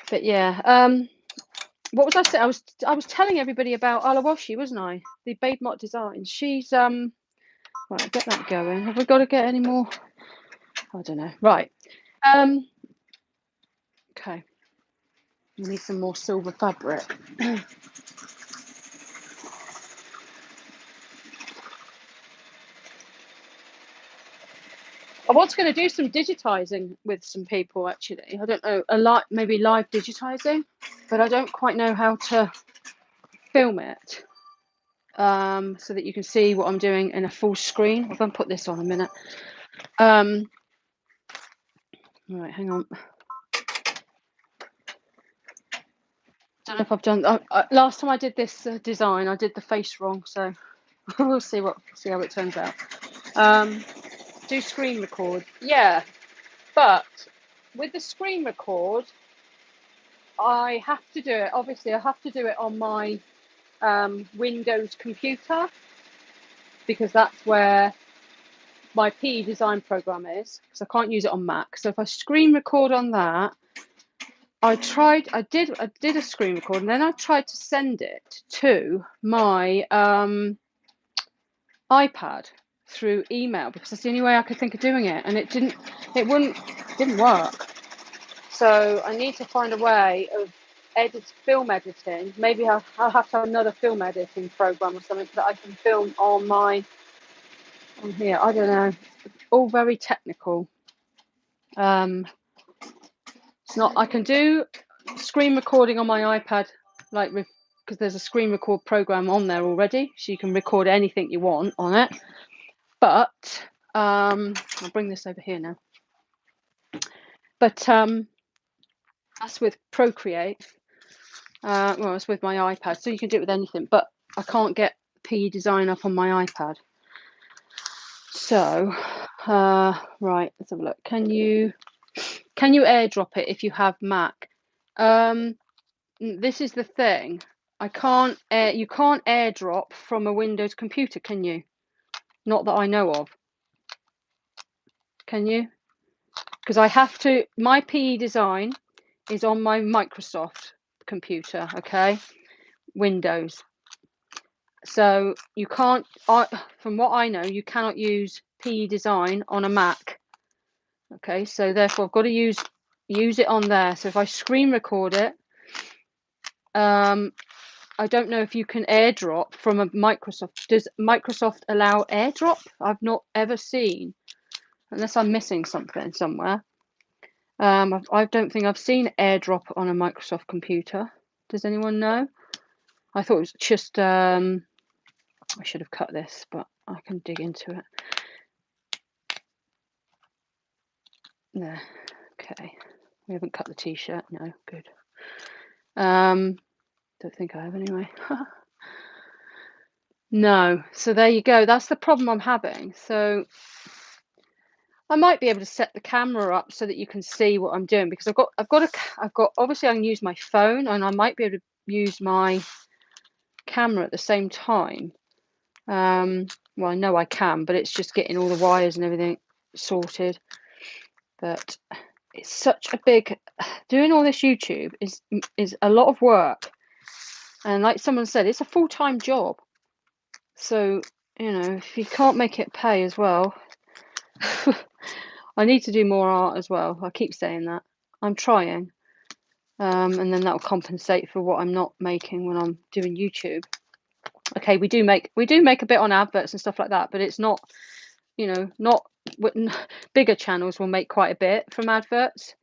But yeah, what was I saying? I was telling everybody about Alawashi, wasn't I? The Babe Mott Designs. She's right, get that going. Have we got to get any more? I don't know. Right. Okay. We need some more silver fabric. I was going to do some digitizing with some people, actually. I don't know, maybe live digitizing, but I don't quite know how to film it so that you can see what I'm doing in a full screen. I'm going to put this on a minute. Right, hang on. Don't know if I've done. Last time I did this design, I did the face wrong, so we'll see how it turns out. Do screen record, yeah, but with the screen record, I have to do it. Obviously, I have to do it on my Windows computer because that's where my PE design program is. Because I can't use it on Mac. So if I screen record on that, I did a screen record, and then I tried to send it to my iPad through email because that's the only way I could think of doing it, and it didn't work. So I need to find a way of film editing. Maybe I'll have to have another film editing program or something that I can film on here. I don't know. All very technical. It's not. I can do screen recording on my iPad, like because there's a screen record program on there already, so you can record anything you want on it. But I'll bring this over here now. But that's with Procreate. Well, it's with my iPad, so you can do it with anything. But I can't get PE Design up on my iPad. So, right, let's have a look. Can you airdrop it if you have Mac? This is the thing. You can't airdrop from a Windows computer, can you? Not that I know of. Can you? Because I have to. My PE Design is on my Microsoft computer, okay? Windows. So you can't. From what I know, you cannot use PE Design on a Mac. Okay, so therefore I've got to use it on there. So if I screen record it, I don't know if you can airdrop from a Microsoft. Does Microsoft allow airdrop? I've not ever seen, unless I'm missing something somewhere. I don't think I've seen airdrop on a Microsoft computer. Does anyone know? I thought it was just. I should have cut this, but I can dig into it. There. Okay. We haven't cut the t-shirt. No, good. Don't think I have anyway. No. So there you go. That's the problem I'm having. So I might be able to set the camera up so that you can see what I'm doing, because I've got obviously I can use my phone, and I might be able to use my camera at the same time. Well, I know I can, but it's just getting all the wires and everything sorted. But it's such a big, doing all this YouTube is a lot of work, and like someone said, it's a full-time job. So you know, if you can't make it pay as well. I need to do more art as well. I keep saying that. I'm trying, and then that will compensate for what I'm not making when I'm doing YouTube. Okay, we do make a bit on adverts and stuff like that, but it's not, you know, not bigger channels will make quite a bit from adverts.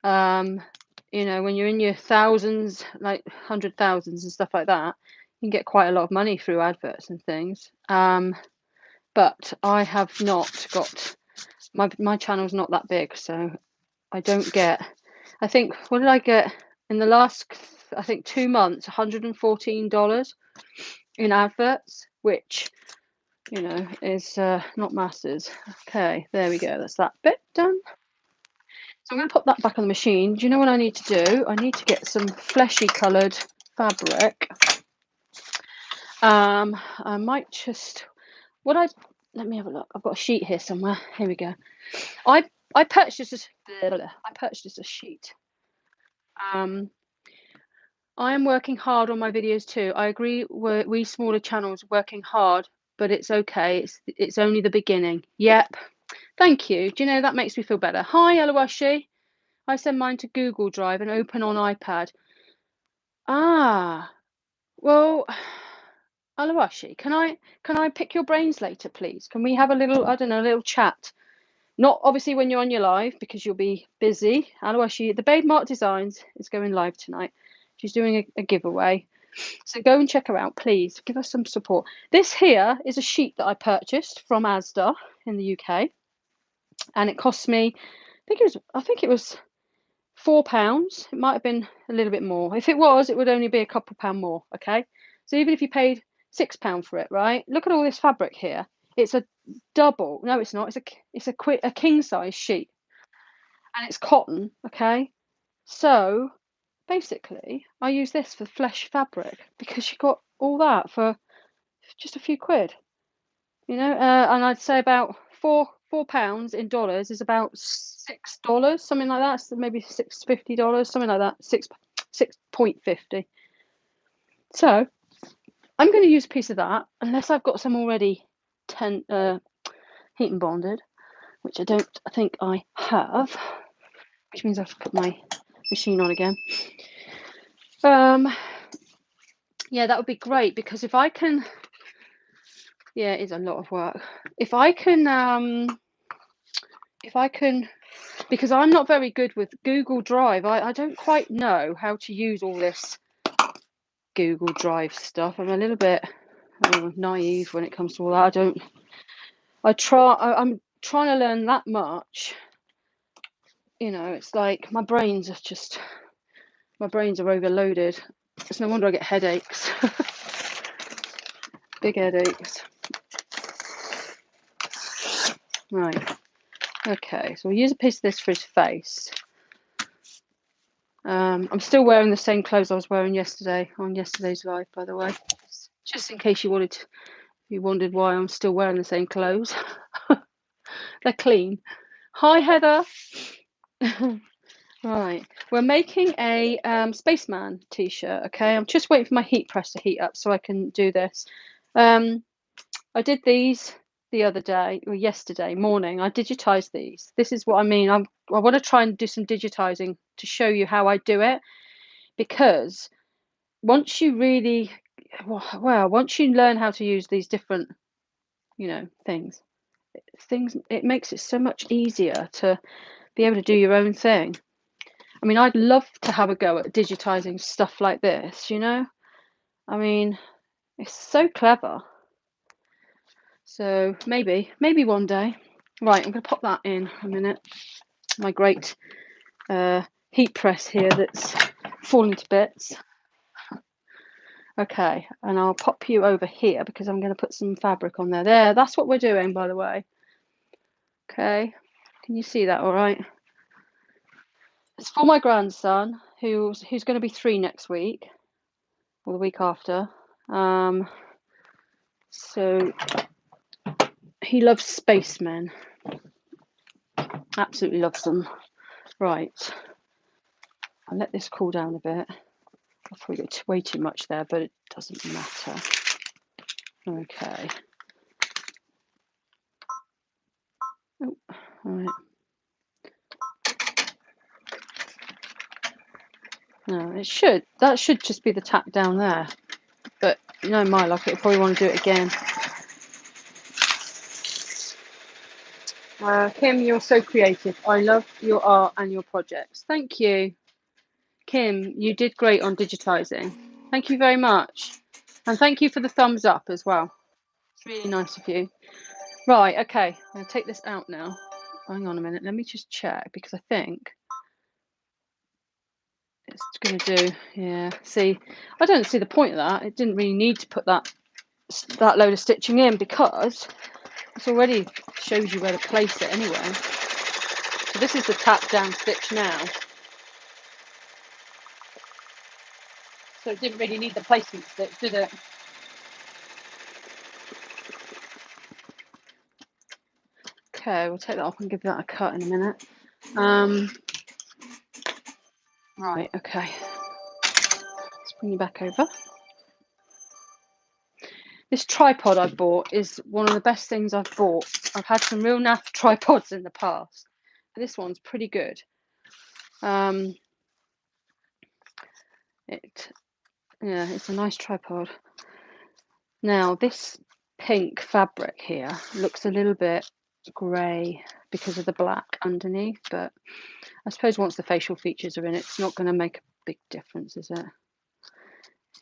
You know, when you're in your thousands, like 100,000s and stuff like that, you can get quite a lot of money through adverts and things. But I have not got my channel's not that big, so I don't get, I think, what did I get in the last, I think 2 months, $114 in adverts, which, you know, is not masses. Okay, there we go, that's that bit done. So I'm going to put that back on the machine. Do you know what I need to do? I need to get some fleshy coloured fabric. I might just, let me have a look. I've got a sheet here somewhere. Here we go. I purchased a sheet. I am working hard on my videos too. I agree, we smaller channels working hard, but it's okay. It's only the beginning. Yep. Thank you. Do you know, that makes me feel better. Hi, Elawashi. I send mine to Google Drive and open on iPad. Ah, well, Elawashi, can I pick your brains later, please? Can we have a little, I don't know, a little chat? Not obviously when you're on your live, because you'll be busy. Elawashi, the Babe Mark Designs is going live tonight. She's doing a giveaway. So go and check her out, please. Give us some support. This here is a sheet that I purchased from Asda in the UK. And it cost me, I think it was £4. It might have been a little bit more. If it was, it would only be a couple pound more, okay? So even if you paid £6 for it, right? Look at all this fabric here. It's a double. No, it's not. It's a king size sheet. And it's cotton, okay? So basically, I use this for flesh fabric because you got all that for just a few quid, you know. And I'd say about £4 in dollars is about $6, something like that. So maybe $6.50, something like that. 6.50. So I'm going to use a piece of that, unless I've got some already heat and bonded, which I think I have, which means I have to put my machine on again. Yeah, that would be great, because if I can, yeah, it is a lot of work. If I can, because I'm not very good with Google Drive. I don't quite know how to use all this Google Drive stuff. I'm a little bit naive when it comes to all that. I'm trying to learn that much. You know, it's like my brains are overloaded. It's no wonder I get headaches. Big headaches. Right. Okay, so we'll use a piece of this for his face. I'm still wearing the same clothes I was wearing yesterday on yesterday's live, by the way. Just in case you wondered why I'm still wearing the same clothes. They're clean. Hi, Heather. Right, we're making a spaceman t-shirt. Okay, I'm just waiting for my heat press to heat up so I can do this. I did these the other day, or yesterday morning. I digitized these. This is what I mean. I want to try and do some digitizing to show you how I do it, because once you really, once you learn how to use these different, you know, things, it makes it so much easier to be able to do your own thing. I mean, I'd love to have a go at digitizing stuff like this, you know? I mean, it's so clever. So maybe one day. Right, I'm going to pop that in a minute. My great heat press here that's falling to bits. Okay, and I'll pop you over here because I'm going to put some fabric on there. There, that's what we're doing, by the way. Okay, can you see that all right? It's for my grandson, who's going to be 3 next week, or the week after. So he loves spacemen. Absolutely loves them. Right. I'll let this cool down a bit. I probably got way too much there, but it doesn't matter. Okay. Oh, all right. No, that should just be the tack down there. But you know my luck, it'll probably want to do it again. Kim, you're so creative. I love your art and your projects. Thank you. Kim, you did great on digitizing. Thank you very much. And thank you for the thumbs up as well. It's really nice of you. Right, okay. I'm going to take this out now. hang on a minute, let me just check, because I think it's going to do, yeah, see, I don't see the point of that. It didn't really need to put that load of stitching in, because it's already shows you where to place it anyway. So this is the tap down stitch now. So it didn't really need the placement stitch, did it? Okay, we'll take that off and give that a cut in a minute. Right, okay. Let's bring you back over. This tripod I bought is one of the best things I've bought. I've had some real naff tripods in the past, but this one's pretty good. It's a nice tripod. Now this pink fabric here looks a little bit grey because of the black underneath, but I suppose once the facial features are in, it's not going to make a big difference, is it?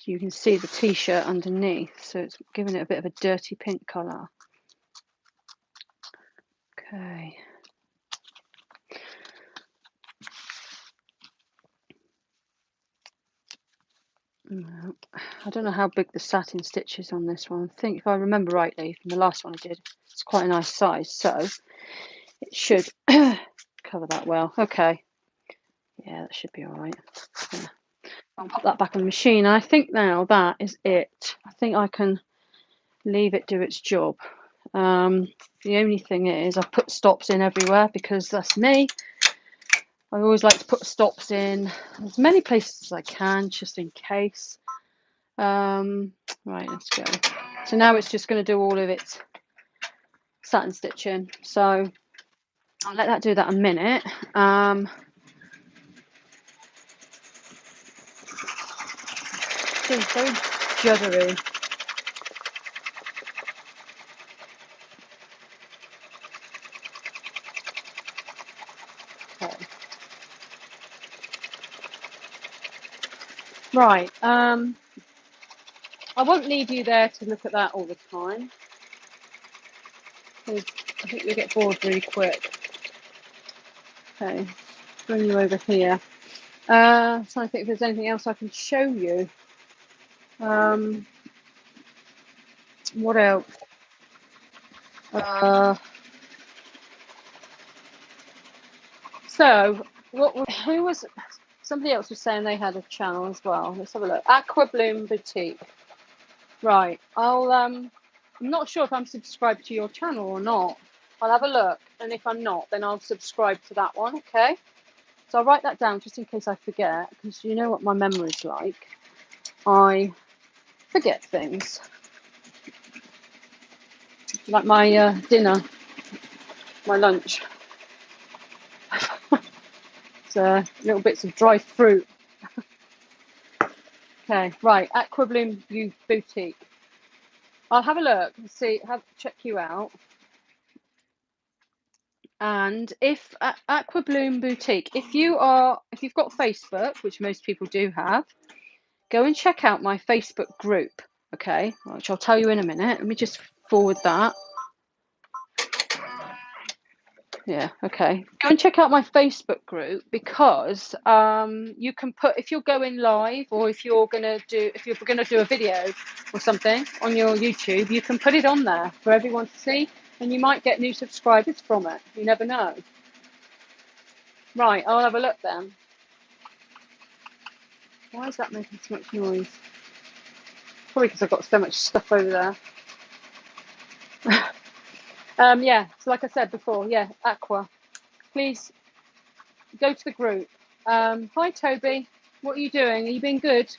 You can see the t-shirt underneath, so it's giving it a bit of a dirty pink colour. Okay. I don't know how big the satin stitch is on this one. I think if I remember rightly from the last one I did, it's quite a nice size, so it should cover that well. Okay. Yeah, that should be all right. Yeah. I'll put that back on the machine. And I think now that is it. I think I can leave it do its job. The only thing is I've put stops in everywhere because that's me. I always like to put stops in as many places as I can, just in case. Right, let's go. So now it's just going to do all of its satin stitching. So I'll let that do that a minute. It's very juddery. Okay. Right. I won't leave you there to look at that all the time, because I think you'll get bored really quick. Okay, bring you over here. So I think if there's anything else I can show you. What else? So who was? Somebody else was saying they had a channel as well. Let's have a look. Aqua Bloom Boutique. Right. I'm not sure if I'm subscribed to your channel or not. I'll have a look, and if I'm not, then I'll subscribe to that one. Okay. So I'll write that down just in case I forget, because you know what my memory's like. I forget things. Like my dinner, my lunch. It's little bits of dry fruit. Okay, right. Aqua Bloom Boutique. I'll have a look and see. Check you out. And if Aqua Bloom Boutique, if you've got Facebook, which most people do have, go and check out my Facebook group. Okay, which I'll tell you in a minute. Let me just forward that. Yeah, okay. Go and check out my Facebook group, because you can put, if you're going live, or if you're gonna do a video or something on your YouTube, you can put it on there for everyone to see, and you might get new subscribers from it. You never know. Right, I'll have a look then. Why is that making so much noise? Probably because I've got so much stuff over there. Yeah, so like I said before, yeah, Aqua. Please go to the group. Hi, Toby. What are you doing? Are you being good?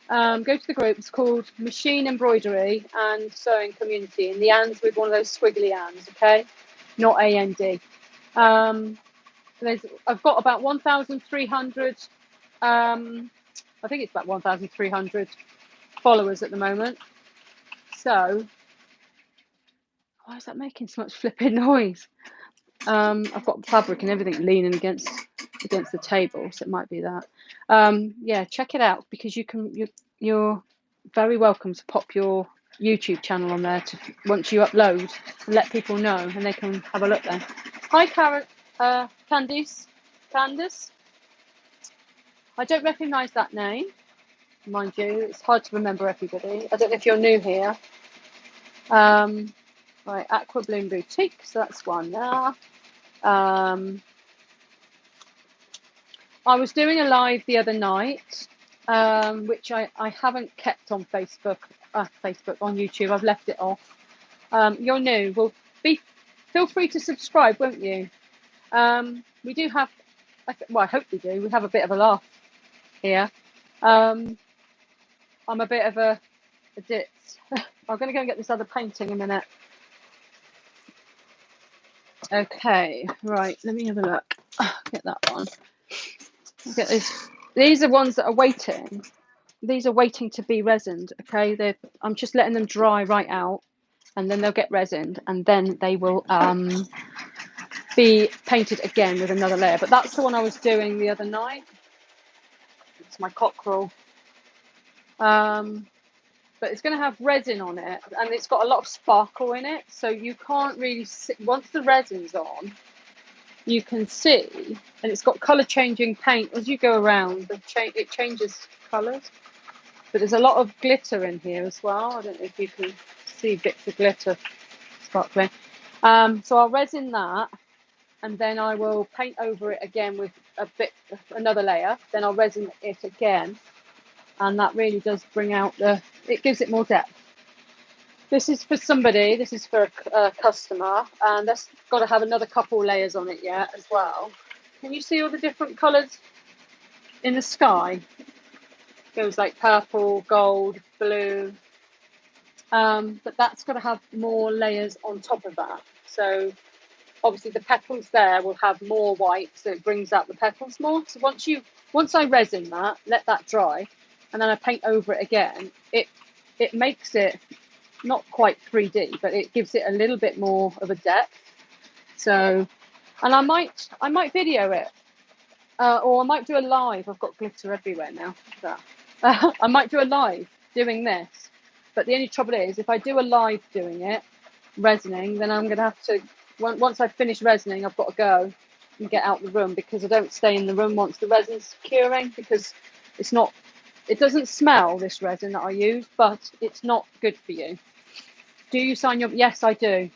Go to the group. It's called Machine Embroidery and Sewing Community. And the ands with one of those squiggly ands, okay? Not A-N-D. I've got about 1,300, I think it's about 1,300 followers at the moment. So, why is that making so much flipping noise? I've got fabric and everything leaning against the table, so it might be that. Yeah, check it out, because you're very welcome to pop your YouTube channel on there to once you upload and let people know, and they can have a look there. Hi, Candice. I don't recognise that name, mind you. It's hard to remember everybody. I don't know if you're new here. Right, Aqua Bloom Boutique, so that's one there. I was doing a live the other night, which I haven't kept on Facebook on YouTube. I've left it off. You're new. Well, feel free to subscribe, won't you? We do have, well, I hope we do. We have a bit of a laugh here. I'm a bit of a ditz. I'm going to go and get this other painting in a minute. Okay, right. Let me have a look. Get that one. Get this. These are ones that are waiting. These are waiting to be resined. Okay, I'm just letting them dry right out, and then they'll get resined, and then they will be painted again with another layer. But that's the one I was doing the other night. It's my cockerel. But it's going to have resin on it, and it's got a lot of sparkle in it, so you can't really see. Once the resin's on, you can see, and it's got colour changing paint as you go around. It changes colours, but there's a lot of glitter in here as well. I don't know if you can see bits of glitter sparkling. So I'll resin that, and then I will paint over it again with another layer. Then I'll resin it again, and that really does bring out it gives it more depth. This is for somebody, this is for a customer, and that's got to have another couple layers on it yet as well. Can you see all the different colours in the sky? It goes like purple, gold, blue, but that's got to have more layers on top of that. So obviously the petals there will have more white, so it brings out the petals more. So once I resin that, let that dry, and then I paint over it again, it makes it not quite 3D, but it gives it a little bit more of a depth. So, and I might video it, or I might do a live. I've got glitter everywhere now. I might do a live doing this, but the only trouble is if I do a live doing it, resining, then I'm going to have to, once I finish resining, I've got to go and get out the room, because I don't stay in the room once the resin's curing, because it doesn't smell, this resin that I use, but it's not good for you. Do you sign your? Yes, I do.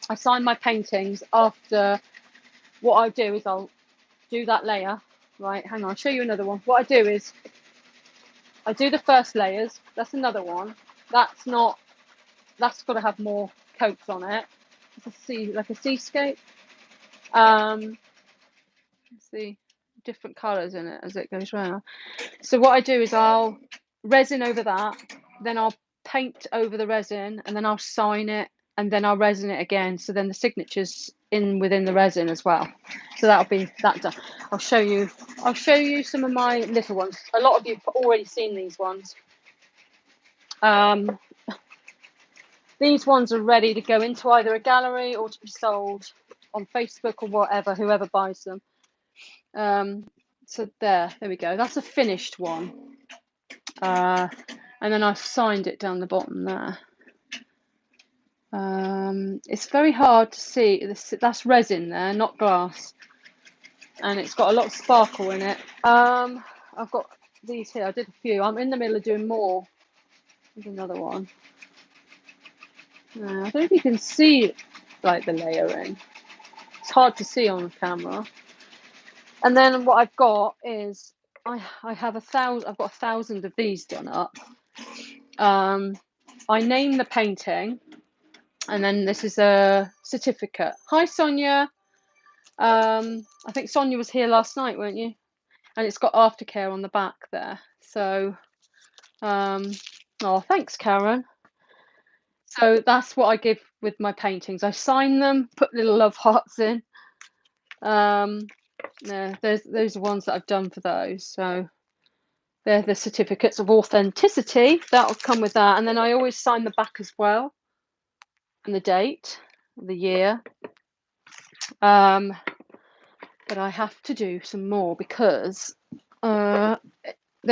I sign my paintings after. What I do is I'll do that layer. Right, hang on, I'll show you another one. What I do is I do the first layers. That's another one. That's got to have more coats on it. It's like a seascape. See different colours in it as it goes round. So what I do is I'll resin over that, then I'll paint over the resin, and then I'll sign it, and then I'll resin it again. So then the signature's within the resin as well. So that'll be that done. I'll show you some of my little ones. A lot of you've already seen these ones. These ones are ready to go into either a gallery or to be sold on Facebook or whatever, whoever buys them. So there we go. That's a finished one. And then I've signed it down the bottom there. It's very hard to see. That's resin there, not glass. And it's got a lot of sparkle in it. I've got these here. I did a few. I'm in the middle of doing more. There's another one. I don't know if you can see like the layering. It's hard to see on the camera. And then what I've got is I have 1,000. I've got 1,000 of these done up. I name the painting, and then this is a certificate. Hi, Sonia. I think Sonia was here last night, weren't you? And it's got aftercare on the back there. So, oh, thanks, Karen. So that's what I give with my paintings. I sign them, put little love hearts in. Yeah, those are ones that I've done for those. So they're the certificates of authenticity. That'll come with that. And then I always sign the back as well, and the date, the year. But I have to do some more because I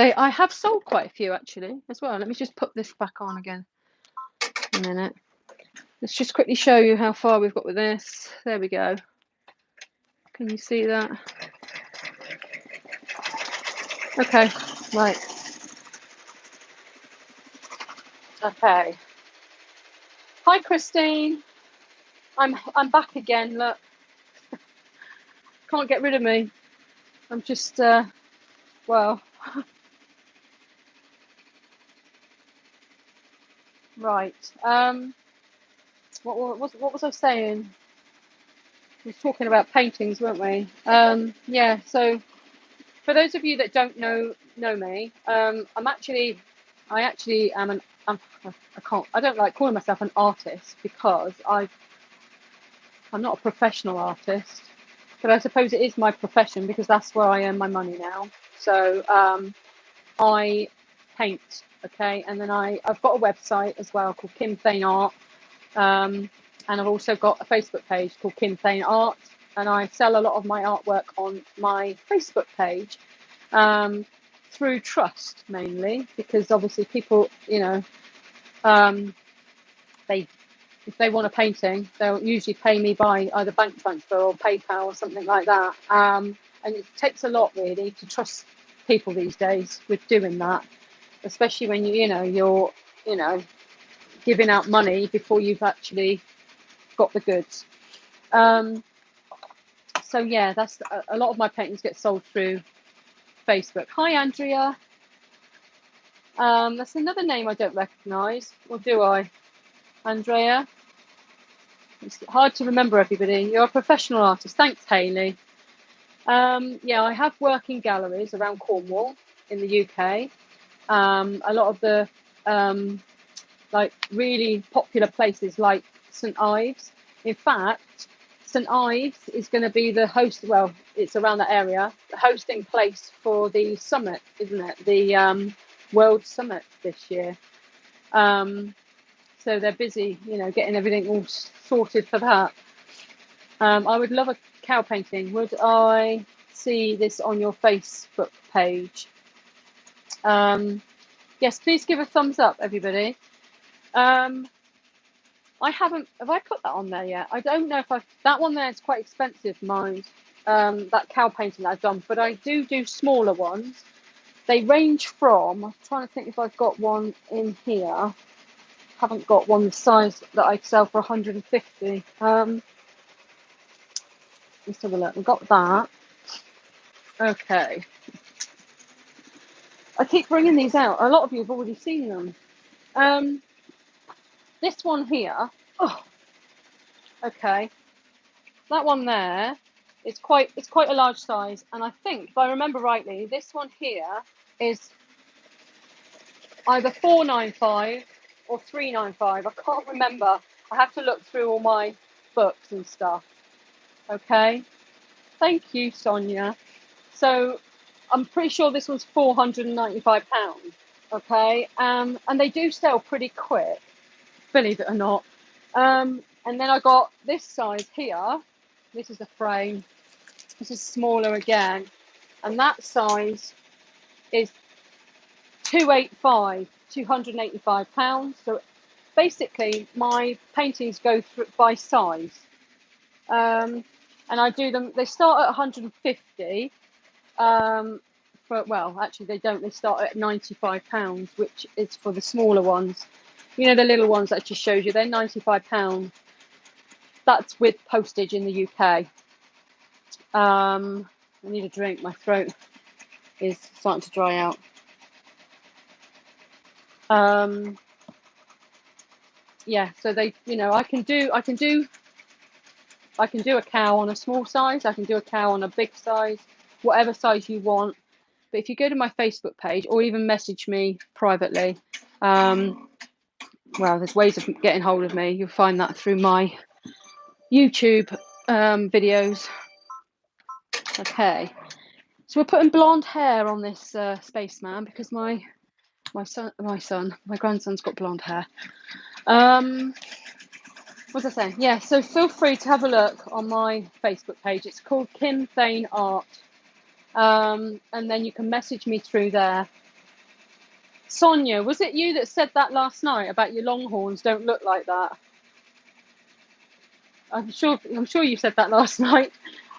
have sold quite a few actually as well. Let me just put this back on again. a minute. Let's just quickly show you how far we've got with this. There we go. Can you see that? Okay, right. Okay. Hi, Christine. I'm back again. Look, can't get rid of me. I'm just well. Right. What was I saying? We were talking about paintings, weren't we? Yeah. So for those of you that don't know me, I actually am I don't like calling myself an artist because I'm not a professional artist, but I suppose it is my profession because that's where I earn my money now. So I paint, okay, and then I've got a website as well called Kim Thane Art, and I've also got a Facebook page called Kim Thane Art, and I sell a lot of my artwork on my Facebook page through trust mainly, because obviously people, you know, if they want a painting, they'll usually pay me by either bank transfer or PayPal or something like that. And it takes a lot really to trust people these days with doing that, especially when you're giving out money before you've actually got the goods. So yeah, that's a lot of my paintings get sold through Facebook. Hi, Andrea. That's another name I don't recognise, or do I? Andrea. It's hard to remember everybody. You're a professional artist. Thanks, Hayley. Yeah, I have working galleries around Cornwall in the UK. A lot of the like really popular places like St Ives. In fact, St Ives is going to be the host. Well, it's around that area, the hosting place for the summit, isn't it? The World Summit this year. So they're busy, getting everything all sorted for that. I would love a cow painting. Would I see this on your Facebook page? Yes, please give a thumbs up, everybody. Have I put that on there yet? I don't know if that one there is quite expensive, mind, that cow painting that I've done, but I do smaller ones. They range from, I'm trying to think if I've got one in here. Haven't got one the size that I'd sell for 150. Let's have a look. We've got that. Okay. I keep bringing these out. A lot of you have already seen them. This one here. Oh, okay. That one there is quite a large size, and I think if I remember rightly, this one here is either 495 or 395. I can't remember. I have to look through all my books and stuff. Okay. Thank you, Sonia. So I'm pretty sure this one's £495. Okay. And they do sell pretty quick, believe it or not. And then I got this size here. This is a frame. This is smaller again, and that size is £285. So basically, my paintings go through by size, and I do them. They start at 150. Actually, they don't. They start at £95, which is for the smaller ones. The little ones that I just showed you. They're £95. That's with postage in the UK. I need a drink. My throat is starting to dry out. Yeah, so they, I can do a cow on a small size. I can do a cow on a big size, whatever size you want. But if you go to my Facebook page or even message me privately, there's ways of getting hold of me. You'll find that through my YouTube videos. Okay, so we're putting blonde hair on this spaceman because my grandson's got blonde hair. What was I saying? Yeah, so feel free to have a look on my Facebook page. It's called Kim Thane Art. And then you can message me through there. Sonia, was it you that said that last night about your longhorns don't look like that? I'm sure you said that last night.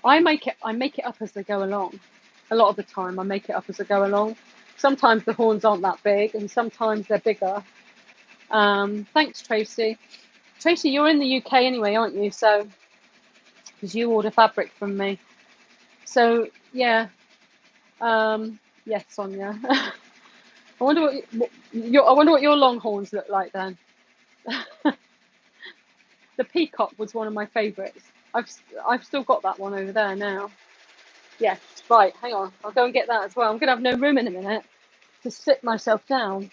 I make it up as I go along. A lot of the time I make it up as I go along. Sometimes the horns aren't that big and sometimes they're bigger. Thanks, Tracy. Tracy, you're in the UK anyway, aren't you? So, because you order fabric from me. So yeah, yes, Sonia. I wonder what your longhorns look like then. The peacock was one of my favourites. I've still got that one over there now. Yes, right. Hang on, I'll go and get that as well. I'm gonna have no room in a minute to sit myself down.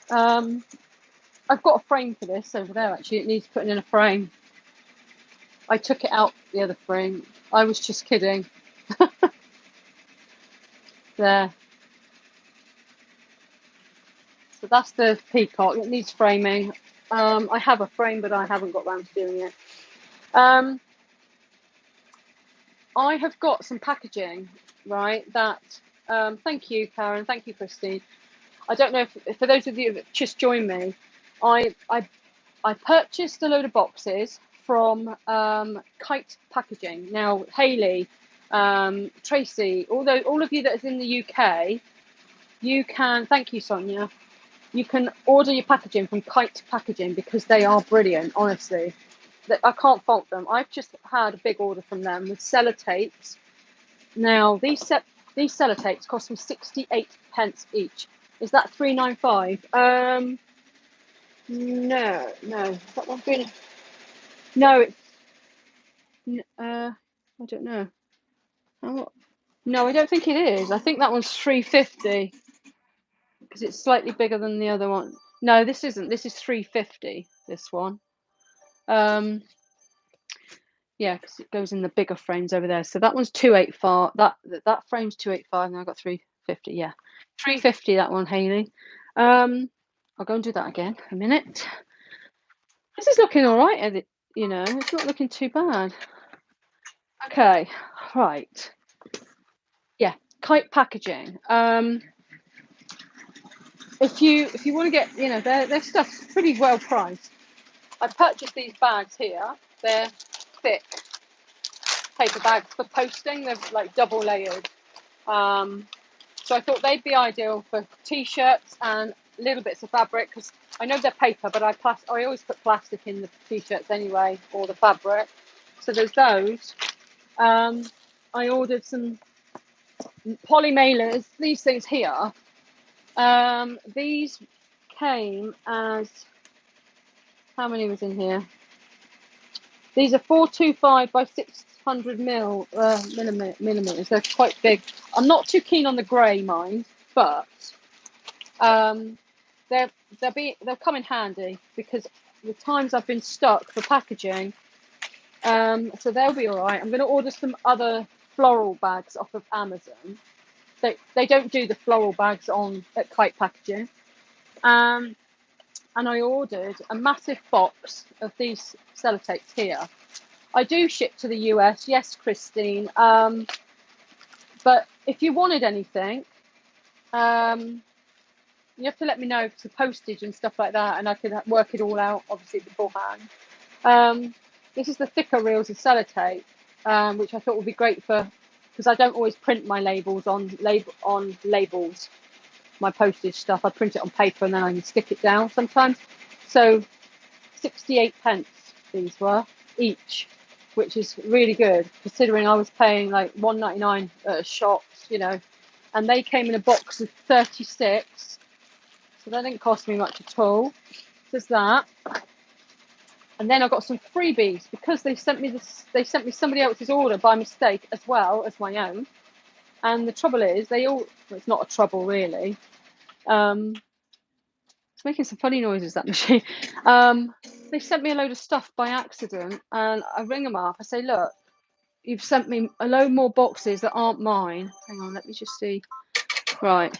I've got a frame for this over there. Actually, it needs putting in a frame. I took it out the other frame. I was just kidding. There. So that's the peacock. It needs framing. I have a frame, but I haven't got round to doing it. I have got some packaging, right? That. Thank you, Karen. Thank you, Christine. I don't know if for those of you that just joined me, I purchased a load of boxes from Kite Packaging. Now, Hayley, Tracy, all of you that is in the UK, you can. Thank you, Sonia. You can order your packaging from Kite Packaging because they are brilliant, honestly. I can't fault them. I've just had a big order from them with sellotapes. Now, these sellotapes cost me 68p each. Is that £3.95? No. Is that one green? No, it's. I don't know. No, I don't think it is. I think that one's £3.50 because it's slightly bigger than the other one. No, this isn't. This is £3.50. This one. Yeah, because it goes in the bigger frames over there. So that one's 285. That frame's 285, and I got 350. Yeah, 350. That one, Hayley. I'll go and do that again a minute. This is looking all right. You know, it's not looking too bad. Okay, right. Yeah, Kite Packaging. If you want to get, you know, their stuff's pretty well priced. I purchased these bags here. They're thick paper bags for posting. They're like double layered. So I thought they'd be ideal for t-shirts and little bits of fabric because I know they're paper, but I always put plastic in the t-shirts anyway, or the fabric. So there's those. I ordered some poly mailers. These things here. These came as, how many was in here? These are 425 by 600 millimeters. They're quite big. I'm not too keen on the grey, mind, but they'll come in handy because the times I've been stuck for packaging. So they'll be all right. I'm going to order some other floral bags off of Amazon. They don't do the floral bags at Kite Packaging. And I ordered a massive box of these sellotapes here. I do ship to the US, yes, Christine. But if you wanted anything, you have to let me know for postage and stuff like that, and I could work it all out, obviously, beforehand. This is the thicker reels of sellotape, which I thought would be great because I don't always print my labels on labels. My postage stuff, I print it on paper and then I can stick it down sometimes. So 68p these were each, which is really good considering I was paying like £1.99 at a shop, you know, and they came in a box of 36, so that didn't cost me much at all. There's that. And then I got some freebies because they sent me somebody else's order by mistake as well as my own. And the trouble is it's not a trouble really. It's making some funny noises, that machine. They sent me a load of stuff by accident, and I ring them up. I say, look, you've sent me a load more boxes that aren't mine. Hang on, let me just see. Right.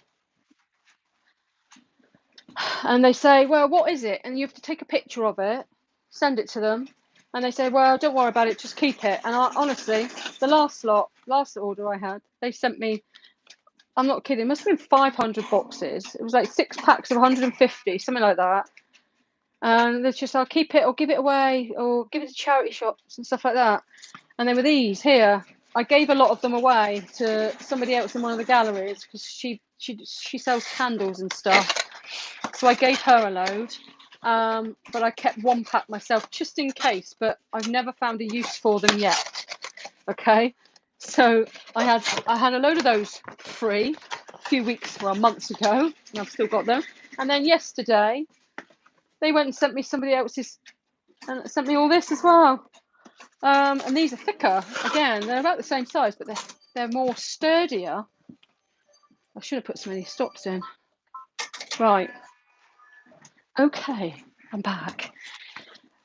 And they say, well, what is it? And you have to take a picture of it, send it to them. And they say, well, don't worry about it, just keep it. And honestly, the last order I had, they sent me I'm not kidding, it must have been 500 boxes. It was like 6 packs of 150, something like that. And it's just, I'll keep it or give it away or give it to charity shops and stuff like that. And then with these here, I gave a lot of them away to somebody else in one of the galleries because she sells candles and stuff. So I gave her a load, but I kept 1 pack myself just in case. But I've never found a use for them yet. Okay, so I had a load of those free a few weeks, well, months ago, and I've still got them. And then yesterday, they went and sent me somebody else's, and sent me all this as well. And these are thicker. Again, they're about the same size, but they're more sturdier. I should have put some of these stops in. Right. Okay, I'm back.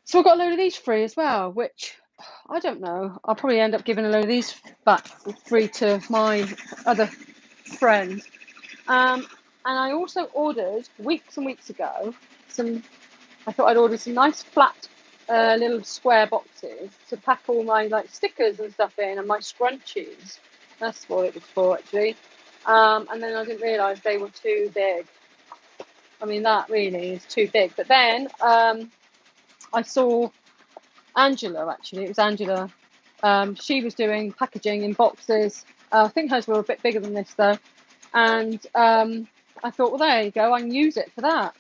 So I got a load of these free as well, which I don't know. I'll probably end up giving a load of these back free to my other friend. And I also ordered weeks and weeks ago some. I thought I'd order some nice flat little square boxes to pack all my like stickers and stuff in and my scrunchies. That's what it was for actually. And then I didn't realise they were too big. I mean, that really is too big. But then I saw Angela, actually, it was Angela. She was doing packaging in boxes. I think hers were a bit bigger than this though. And I thought, well, there you go, I can use it for that.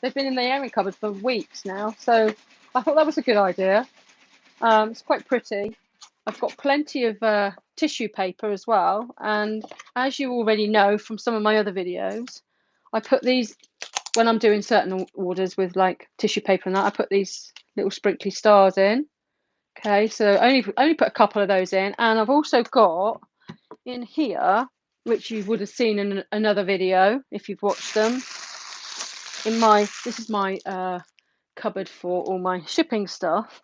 They've been in the airing cupboard for weeks now, so I thought that was a good idea. It's quite pretty. I've got plenty of tissue paper as well, and as you already know from some of my other videos, I put these, when I'm doing certain orders with like tissue paper and that, I put these little sprinkly stars in. Okay, so only put a couple of those in, and I've also got in here, which you would have seen in another video if you've watched them. This is my cupboard for all my shipping stuff.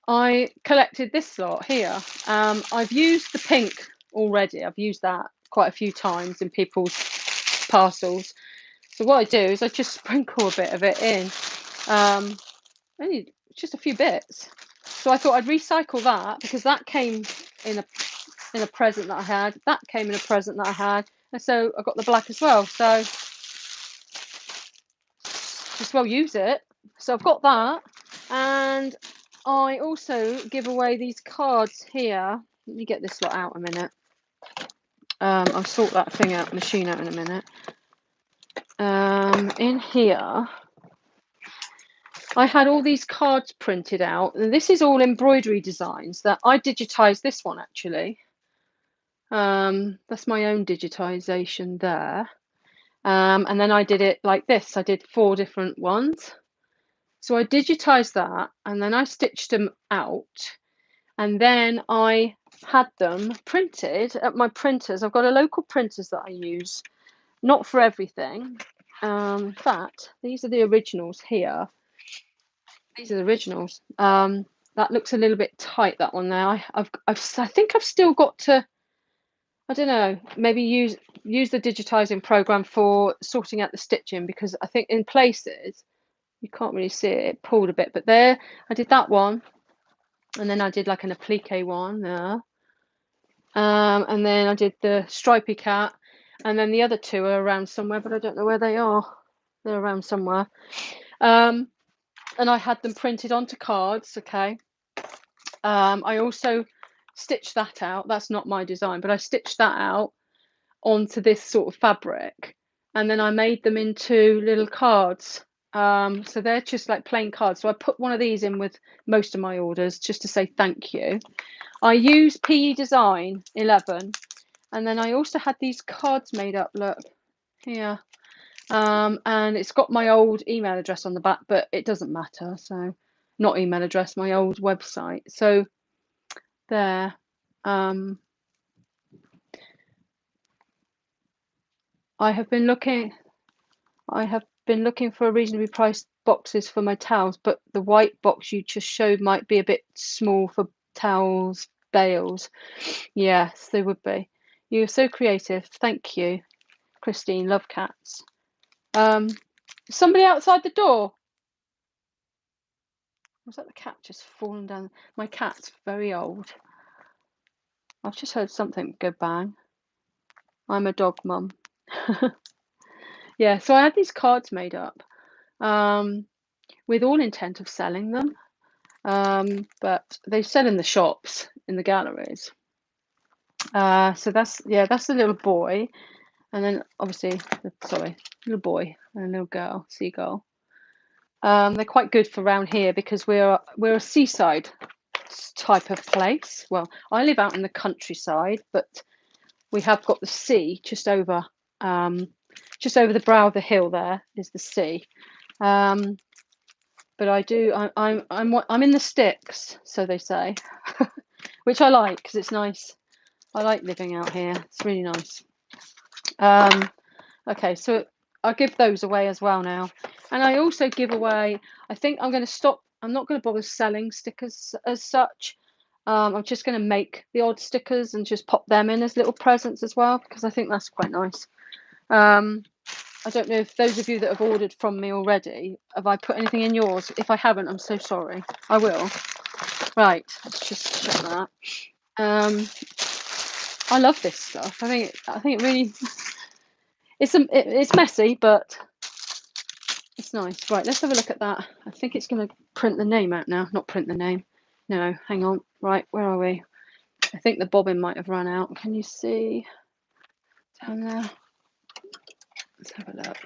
I collected this lot here. I've used the pink already. I've used that quite a few times in people's parcels. So what I do is I just sprinkle a bit of it in. Only just a few bits. So I thought I'd recycle that because that came in a present that I had. That came in a present that I had. And so I got the black as well. So just well use it. So I've got that, and I also give away these cards here. Let me get this lot out a minute. I'll sort that machine out in a minute. In here, I had all these cards printed out, and this is all embroidery designs that I digitized this one actually. That's my own digitization there. And then I did it like this. I did 4 different ones. So I digitized that, and then I stitched them out, and then I had them printed at my printers. I've got a local printers that I use, not for everything. In fact, these are the originals here. These are the originals. That looks a little bit tight, that one there. I think I've still got to, I don't know, maybe use the digitizing program for sorting out the stitching, because I think in places you can't really see it, it pulled a bit, but there I did that one, and then I did like an appliqué one there, and then I did the stripy cat, and then the other 2 are around somewhere, but I don't know where they are. They're around somewhere. And I had them printed onto cards. Okay. I also stitched that out. That's not my design, but I stitched that out onto this sort of fabric, and then I made them into little cards. So they're just like plain cards. So I put one of these in with most of my orders just to say thank you. I use PE Design 11, and then I also had these cards made up. Look here, and it's got my old email address on the back, but it doesn't matter. So not email address, my old website. So there. I have been looking for a reasonably priced boxes for my towels, but the white box you just showed might be a bit small for towels bales. Yes, they would be. You're so creative. Thank you, Christine. Love cats. Somebody outside the door. Was that the cat just falling down? My cat's very old. I've just heard something go bang. I'm a dog mum. Yeah, so I had these cards made up with all intent of selling them, but they sell in the shops, in the galleries. So that's the little boy, and then obviously, sorry, little boy and a little girl, seagull. They're quite good for around here because we're a seaside type of place. Well, I live out in the countryside, but we have got the sea just over the brow of the hill. There is the sea. But I'm in the sticks, so they say, which I like because it's nice. I like living out here. It's really nice. Okay, so I'll give those away as well now, and I also give away. I think I'm going to stop. I'm not going to bother selling stickers as such. I'm just going to make the odd stickers and just pop them in as little presents as well because I think that's quite nice. I don't know if those of you that have ordered from me already, have I put anything in yours? If I haven't, I'm so sorry. I will. Right, let's just check that. I love this stuff. I think it really. It's messy, but it's nice. Right, let's have a look at that. I think it's going to print the name out now. Not print the name. No, hang on. Right, where are we? I think the bobbin might have run out. Can you see down there? Let's have a look.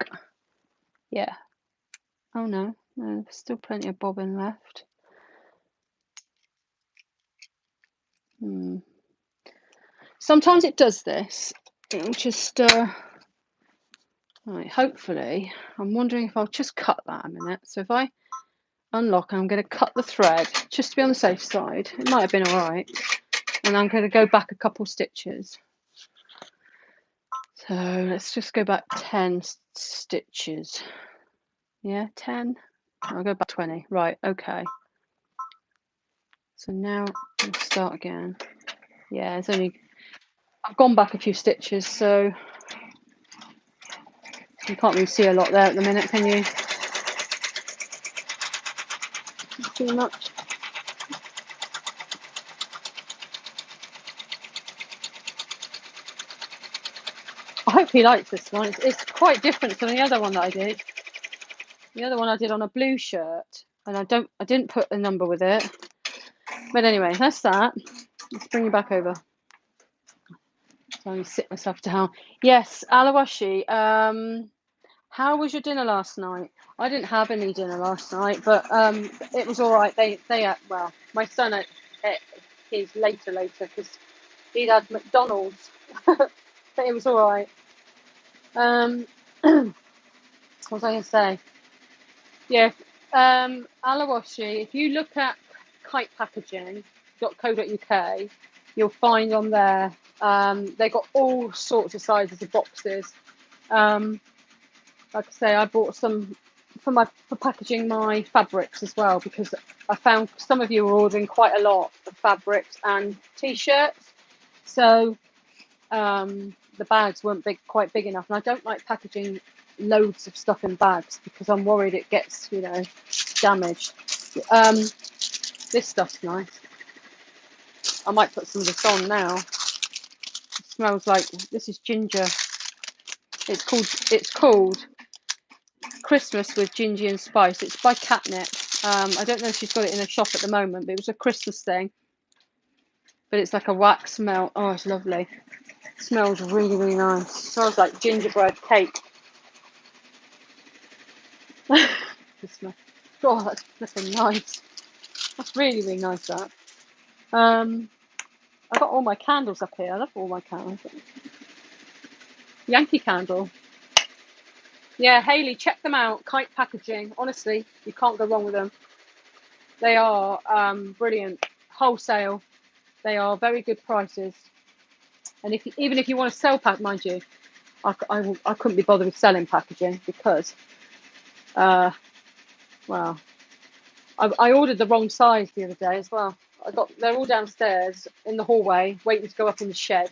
Yeah. Oh no, there's still plenty of bobbin left. Sometimes it does this. It'll just right, hopefully. I'm wondering if I'll just cut that a minute. So if I unlock, I'm going to cut the thread just to be on the safe side. It might have been all right. And I'm going to go back a couple stitches. So let's just go back 10 stitches. Yeah, 10. I'll go back 20. Right, okay. So now I'll start again. Yeah, it's only, I've gone back a few stitches, so you can't really see a lot there at the minute, can you? Not too much. I hope he likes this one. It's quite different from the other one that I did. The other one I did on a blue shirt, and I didn't put a number with it. But anyway, that's that. Let's bring you back over. So I'm going to sit myself down. Yes, Alawashi. How was your dinner last night? I didn't have any dinner last night, but it was all right. They well, my son ate his later because he'd had McDonald's, but it was all right. What was I going to say? Yeah, Alawashi. If you look at kitepackaging.co.uk, you'll find on there they got all sorts of sizes of boxes. Like I say, I bought some for packaging my fabrics as well because I found some of you were ordering quite a lot of fabrics and t-shirts, so the bags weren't quite big enough, and I don't like packaging loads of stuff in bags because I'm worried it gets damaged. This stuff's nice. I might put some of this on now. It smells like, this is ginger. It's called Christmas with Ginger and Spice. It's by Catnip. I don't know if she's got it in a shop at the moment, but it was a Christmas thing. But it's like a wax smell. Oh, it's lovely. It smells really, really nice. It smells like gingerbread cake. Oh, that's flipping nice. That's really, really nice, that. I got all my candles up here. I love all my candles. Yankee Candle. Yeah, Hayley, check them out. Kite Packaging. Honestly, you can't go wrong with them. They are brilliant. Wholesale. They are very good prices. And even if you want to sell pack, mind you, I couldn't be bothered with selling packaging because, well, I ordered the wrong size the other day as well. They're all downstairs in the hallway, waiting to go up in the shed,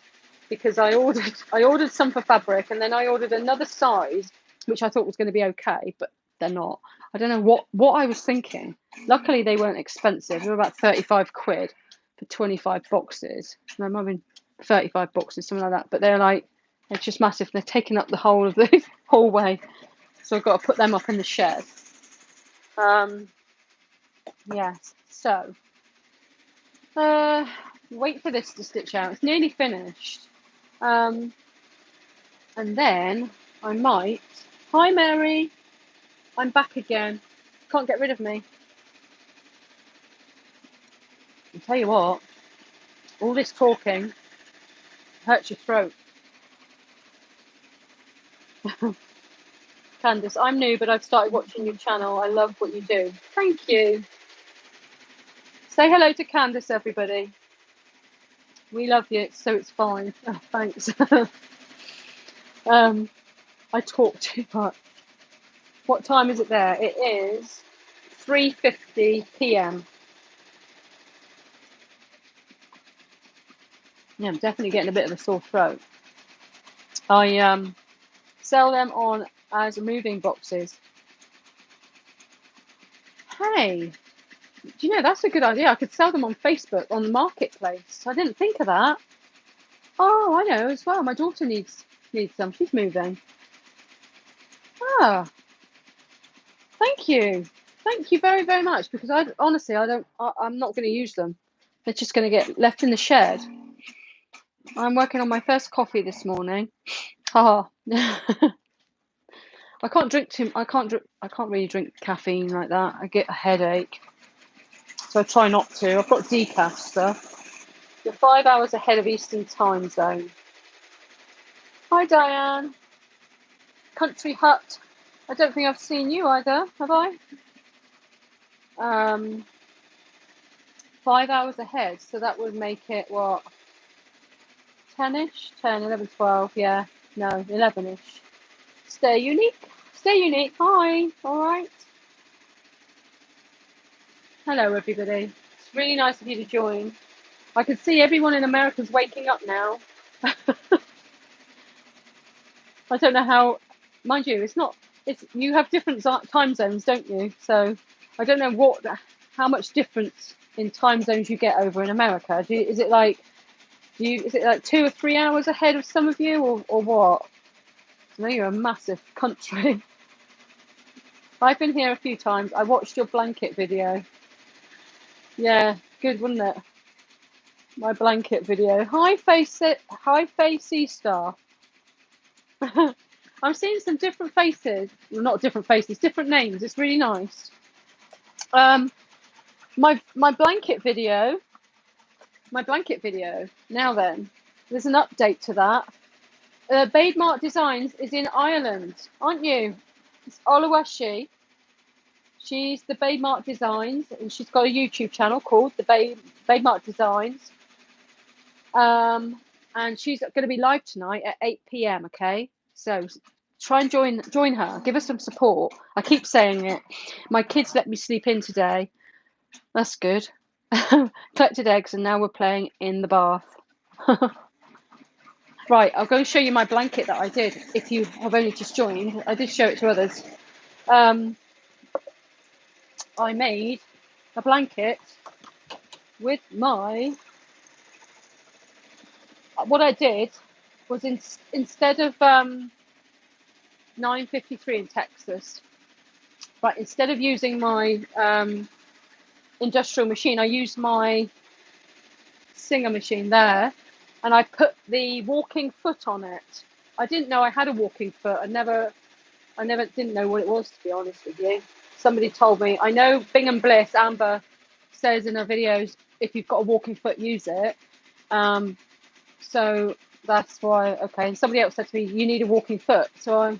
because I ordered some for fabric, and then I ordered another size, which I thought was going to be okay, but they're not. I don't know what I was thinking. Luckily, they weren't expensive. They were about 35 quid for 25 boxes. No, I mean 35 boxes, something like that. But they're like It's just massive. They're taking up the whole of the hallway. So I've got to put them up in the shed. Yes, so wait for this to stitch out. It's nearly finished. And then I might... Hi, Mary. I'm back again. Can't get rid of me. I'll tell you what, all this talking hurts your throat. Candice, I'm new, but I've started watching your channel. I love what you do. Thank you. Say hello to Candice, everybody. We love you, so it's fine. Oh, thanks. I talk too much. What time is it there? It is 3:50 p.m. Yeah, I'm definitely getting a bit of a sore throat. I sell them on as moving boxes. Hey, do you know, that's a good idea. I could sell them on Facebook on the marketplace. I didn't think of that. Oh, I know as well. My daughter needs some. She's moving. Ah, thank you. Thank you very, very much, because I'm not going to use them. They're just going to get left in the shed. I'm working on my first coffee this morning. I can't really drink caffeine like that. I get a headache. So I try not to. I've got decaf stuff. You're 5 hours ahead of Eastern time zone. Hi, Diane. Country Hut. I don't think I've seen you either, have I? 5 hours ahead, so that would make it, what, 10-ish? 10, 11, 12, yeah. No, 11-ish. Stay unique. Stay unique. Hi. All right. Hello, everybody. It's really nice of you to join. I can see everyone in America's waking up now. I don't know how, mind you, you have different time zones, don't you? So I don't know how much difference in time zones you get over in America. Is it like 2 or 3 hours ahead of some of you, or what? I know you're a massive country. I've been here a few times. I watched your blanket video. Yeah, good, wasn't it? My blanket video. Hi, Facey Star. I'm seeing some different faces. Well, not different faces, different names. It's really nice. My blanket video. Now then, there's an update to that. Babe Mark Designs is in Ireland, aren't you? It's Oluwashi. She's the Babe Mark Designs, and she's got a YouTube channel called the Babe Mark Designs. And she's going to be live tonight at 8 p.m. Okay, so try and join her. Give her some support. I keep saying it. My kids let me sleep in today. That's good. Collected eggs, and now we're playing in the bath. Right, I'll go and show you my blanket that I did. If you have only just joined, I did show it to others. I made a blanket with what I did was instead of 9:53 in Texas, right, instead of using my industrial machine, I used my Singer machine there, and I put the walking foot on it. I didn't know I had a walking foot. I didn't know what it was, to be honest with you. Somebody told me. I know Bing & Bliss, Amber says in her videos, if you've got a walking foot, use it. So that's why, okay. And somebody else said to me, you need a walking foot. So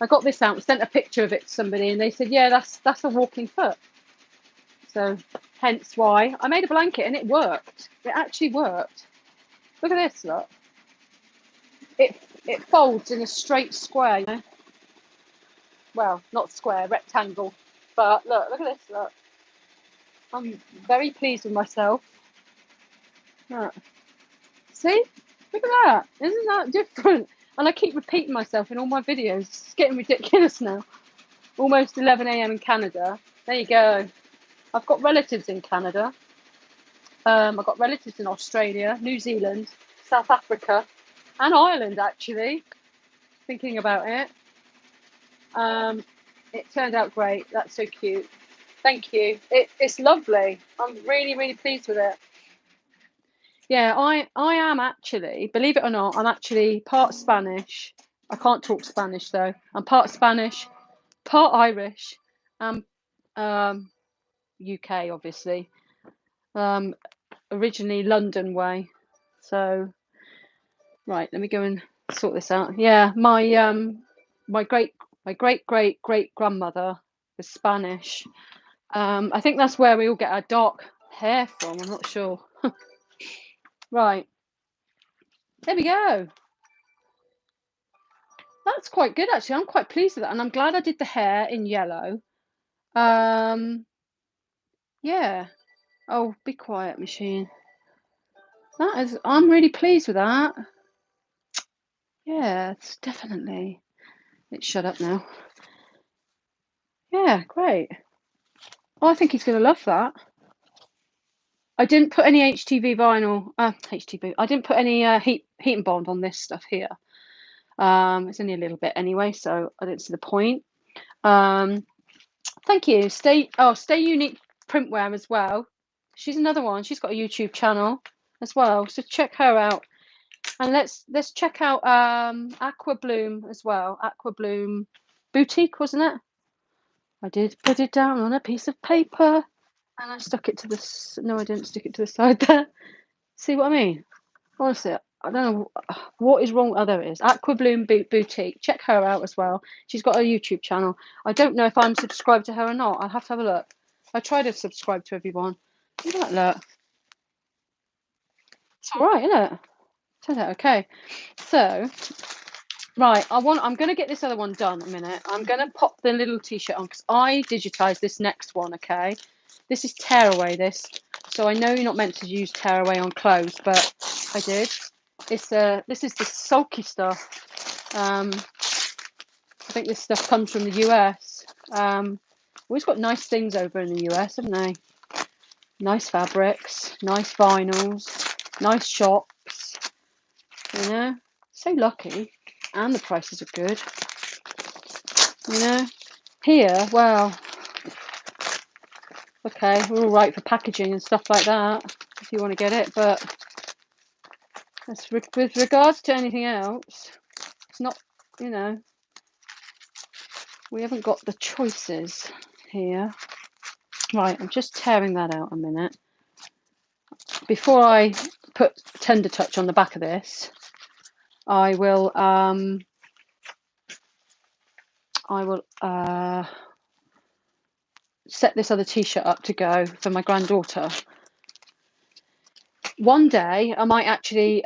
I got this out and sent a picture of it to somebody, and they said, yeah, that's a walking foot. So hence why I made a blanket, and it worked. It actually worked. Look at this, look. It folds in a straight square, you know? Well, not square, rectangle. But look at this, look. I'm very pleased with myself. Look. See? Look at that. Isn't that different? And I keep repeating myself in all my videos. It's getting ridiculous now. Almost 11 a.m. in Canada. There you go. I've got relatives in Canada. I've got relatives in Australia, New Zealand, South Africa. and Ireland, actually, thinking about it. It turned out great. That's so cute. Thank you. It's lovely. I'm really, really pleased with it. Yeah, I am actually, believe it or not, I'm actually part Spanish. I can't talk Spanish though. I'm part Spanish, part Irish, and UK, obviously. Originally London way. So, right, let me go and sort this out. Yeah, my great great grandmother was Spanish. I think that's where we all get our dark hair from. I'm not sure. Right, there we go. That's quite good actually. I'm quite pleased with that, and I'm glad I did the hair in yellow. Yeah. Oh, be quiet, machine. That is. I'm really pleased with that. Yeah, it's definitely. Let's shut up now. Yeah, great. Oh, I think he's going to love that. I didn't put any HTV vinyl. HTV. I didn't put any heat and bond on this stuff here. It's only a little bit anyway, so I didn't see the point. Thank you. Stay Unique Printwear as well. She's another one. She's got a YouTube channel as well, so check her out. And let's check out Aqua Bloom as well. Aqua Bloom Boutique, wasn't it? I did put it down on a piece of paper, and I stuck it to the. No, I didn't stick it to the side there. See what I mean? Honestly, I don't know what is wrong. Oh, there it is. Aqua Bloom Boutique. Check her out as well. She's got a YouTube channel. I don't know if I'm subscribed to her or not. I'll have to have a look. I try to subscribe to everyone. Look at that, look. It's all right, isn't it? Turns out okay. So, right, I'm going to get this other one done in a minute. I'm going to pop the little t-shirt on because I digitized this next one, okay? This is tearaway, this. So I know you're not meant to use tearaway on clothes, but I did. This is the sulky stuff. I think this stuff comes from the US. Always got nice things over in the US, haven't they? Nice fabrics, nice vinyls, nice shops. You know, so lucky, and the prices are good. You know, here, well, okay, we're all right for packaging and stuff like that if you want to get it, but with regards to anything else, it's not, you know, we haven't got the choices here. Right, I'm just tearing that out a minute. Before I put Tender Touch on the back of this, I will set this other t-shirt up to go for my granddaughter. One day I might actually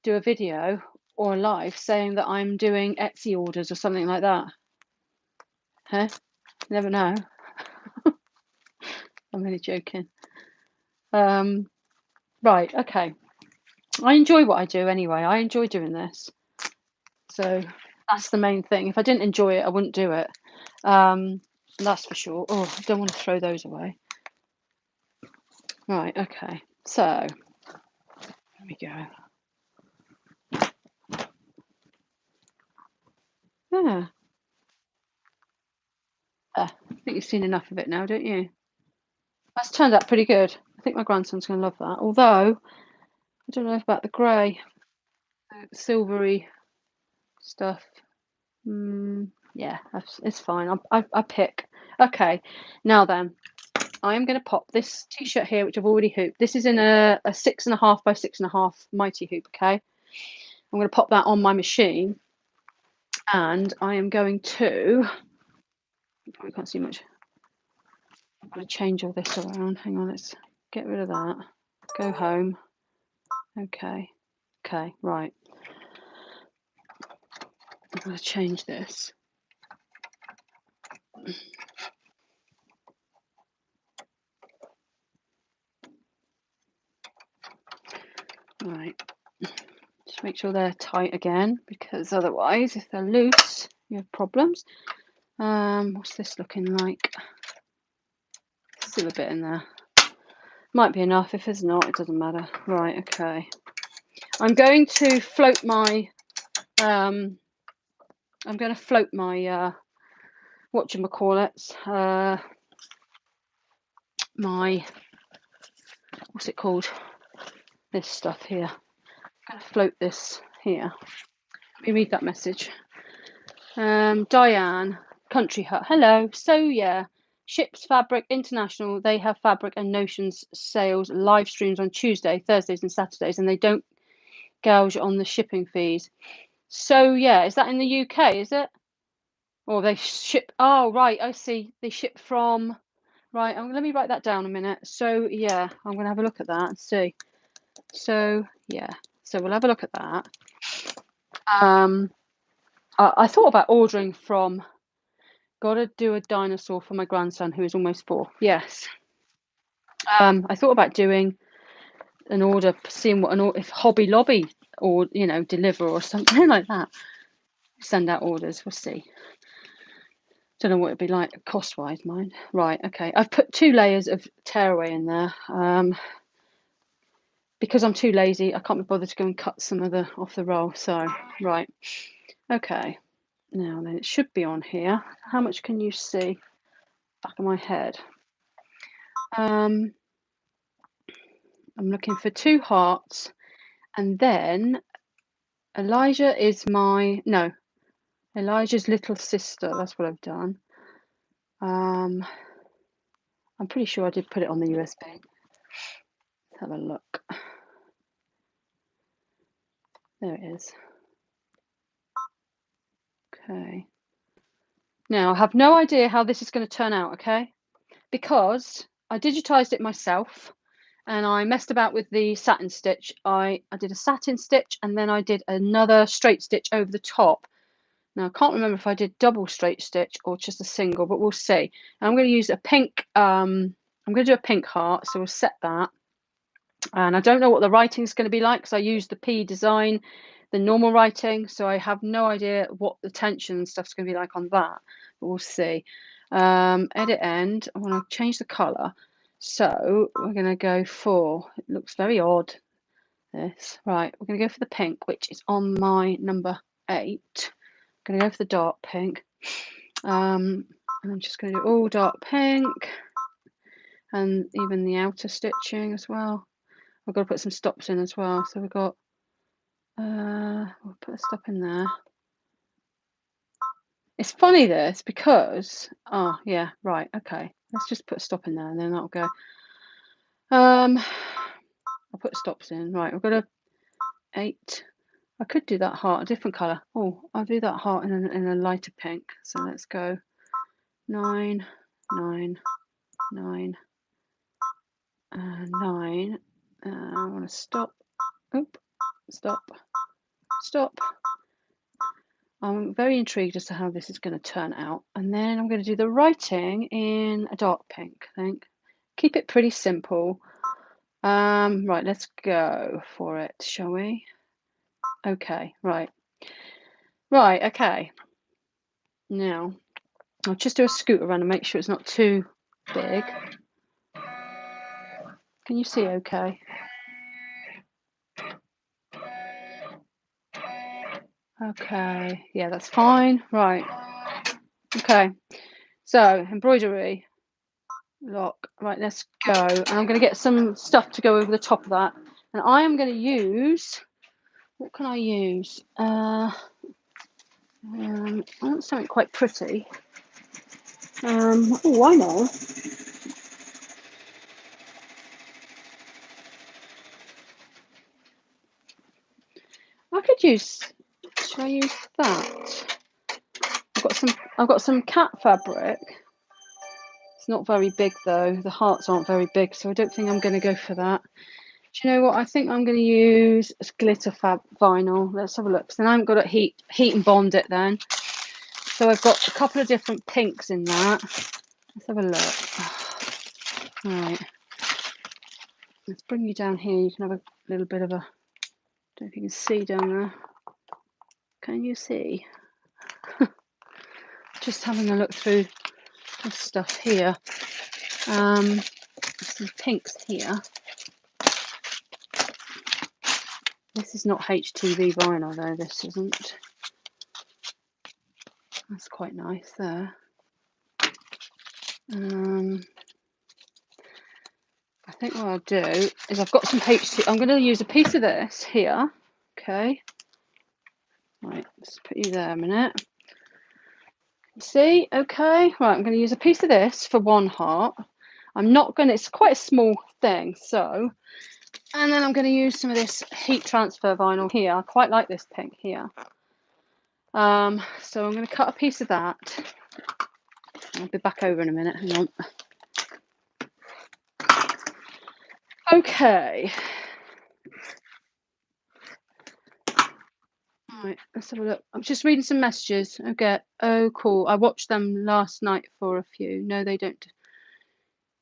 do a video or a live saying that I'm doing Etsy orders or something like that. Huh? You never know. I'm really joking. Right, okay. I enjoy what I do anyway. I enjoy doing this. So that's the main thing. If I didn't enjoy it, I wouldn't do it. That's for sure. Oh, I don't want to throw those away. Right, okay. So there we go. Yeah. I think you've seen enough of it now, don't you? That's turned out pretty good. I think my grandson's going to love that. Although, I don't know about the grey, silvery stuff. Yeah, it's fine. I pick. Okay, now then, I am going to pop this t-shirt here, which I've already hooped. This is in a 6.5 by 6.5 mighty hoop, okay? I'm going to pop that on my machine. And I am going to... I can't see much. I'm going to change all this around. Hang on, let's get rid of that. Go home. Okay. Okay, right. I'm going to change this. Right. Just make sure they're tight again, because otherwise, if they're loose, you have problems. What's this looking like? Still a bit in there. Might be enough. If it's not, it doesn't matter. Right, okay. I'm going to float my whatchamacallit, my, what's it called? This stuff here. I'm going to float this here. Let me read that message. Diane, Country Hut. Hello. So yeah, Ships Fabric International. They have fabric and notions sales live streams on Tuesday, Thursdays, and Saturdays, and they don't gouge on the shipping fees. So yeah, is that in the UK? Is it? Or they ship? Oh right, I see. They ship from. Right. Let me write that down a minute. So yeah, I'm gonna have a look at that and see. So yeah, so we'll have a look at that. I thought about ordering from. Gotta do a dinosaur for my grandson who is almost 4. Yes. I thought about doing an order, seeing what if Hobby Lobby or deliver or something like that. Send out orders. We'll see. Don't know what it'd be like cost wise, mind. Right. Okay. I've put 2 layers of tearaway in there. Because I'm too lazy, I can't be bothered to go and cut some of the off the roll. So right. Okay. Now then, it should be on here. How much can you see? Back of my head. I'm looking for 2 hearts, and then Elijah is Elijah's little sister. That's what I've done. I'm pretty sure I did put it on the USB. Let's have a look. There it is. Okay. Now I have no idea how this is going to turn out, okay? Because I digitized it myself and I messed about with the satin stitch. I did a satin stitch and then I did another straight stitch over the top. Now I can't remember if I did double straight stitch or just a single, but we'll see. And I'm going to use a pink, I'm going to do a pink heart, so we'll set that. And I don't know what the writing is going to be like because I used the P design, the normal writing, so I have no idea what the tension and stuff's going to be like on that, but we'll see. Edit end, I want to change the color, so we're going to go for, it looks very odd, this, right, we're going to go for the pink, which is on my number 8. I'm going to go for the dark pink, and I'm just going to do all dark pink, and even the outer stitching as well. I've got to put some stops in as well. So we've got, we'll put a stop in there. It's funny this because, oh yeah, right, okay. Let's just put a stop in there and then that'll go. I'll put stops in. Right, we've got a 8. I could do that heart a different colour. Oh, I'll do that heart in a lighter pink. So let's go 9, 9, 9, 9. I want to stop. Oop, stop. Stop. I'm very intrigued as to how this is going to turn out. And then I'm going to do the writing in a dark pink, I think. Keep it pretty simple. Right, let's go for it, shall we? Okay, right. Right, okay. Now, I'll just do a scoot around and make sure it's not too big. Can you see okay? Okay, yeah, that's fine. Right. Okay, so embroidery lock. Right, let's go. And I'm going to get some stuff to go over the top of that. And I am going to use, what can I use? I want something quite pretty. Oh, I know. I could use, should I use that? I've got some cat fabric. It's not very big though. The hearts aren't very big, so I don't think I'm going to go for that. Do you know what? I think I'm going to use glitter fab vinyl. Let's have a look. So then I haven't got to heat and bond it then. So I've got a couple of different pinks in that. Let's have a look. Right. Let's bring you down here. You can have a little bit of a, I don't know if you can see down there. Can you see? Just having a look through this stuff here. Some pinks here. This is not HTV vinyl though, this isn't. That's quite nice there. I think what I'll do is I've got some HT. I'm going to use a piece of this here. Okay. Right, let's put you there a minute. See, okay. Right, I'm going to use a piece of this for one heart. I'm not going to, it's quite a small thing, so, and then I'm going to use some of this heat transfer vinyl here. I quite like this pink here. So I'm going to cut a piece of that. I'll be back over in a minute. Hang on. Okay. Right, let's have a look. I'm just reading some messages. Okay. Oh, cool. I watched them last night for a few. No, they don't.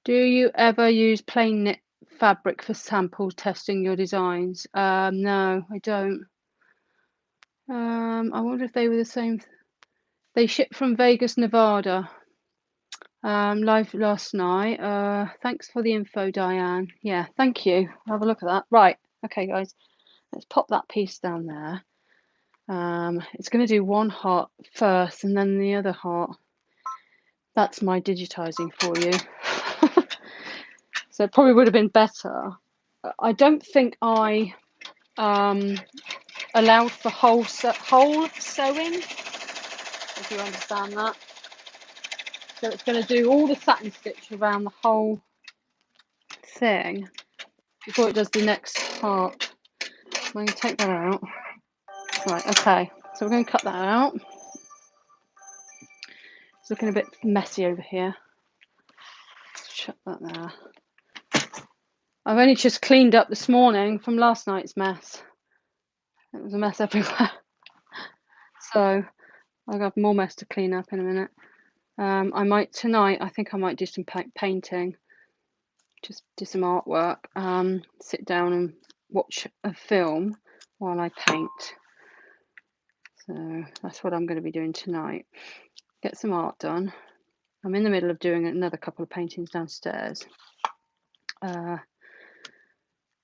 Do you ever use plain knit fabric for sample testing your designs? No, I don't. I wonder if they were the same. They shipped from Vegas, Nevada. Live last night. Thanks for the info, Diane. Yeah, thank you. Have a look at that. Right. Okay, guys. Let's pop that piece down there. It's going to do one heart first and then the other heart. That's my digitizing for you. So it probably would have been better. I don't think I allowed for whole sewing, if you understand that. So it's going to do all the satin stitch around the whole thing before it does the next part. I'm going to take that out. Right, okay. So we're going to cut that out. It's looking a bit messy over here. Shut that there. I've only just cleaned up this morning from last night's mess. It was a mess everywhere. So I'll have more mess to clean up in a minute. I might tonight, I think I might do some painting. Just do some artwork. Sit down and watch a film while I paint. So that's what I'm going to be doing tonight. Get some art done. I'm in the middle of doing another couple of paintings downstairs.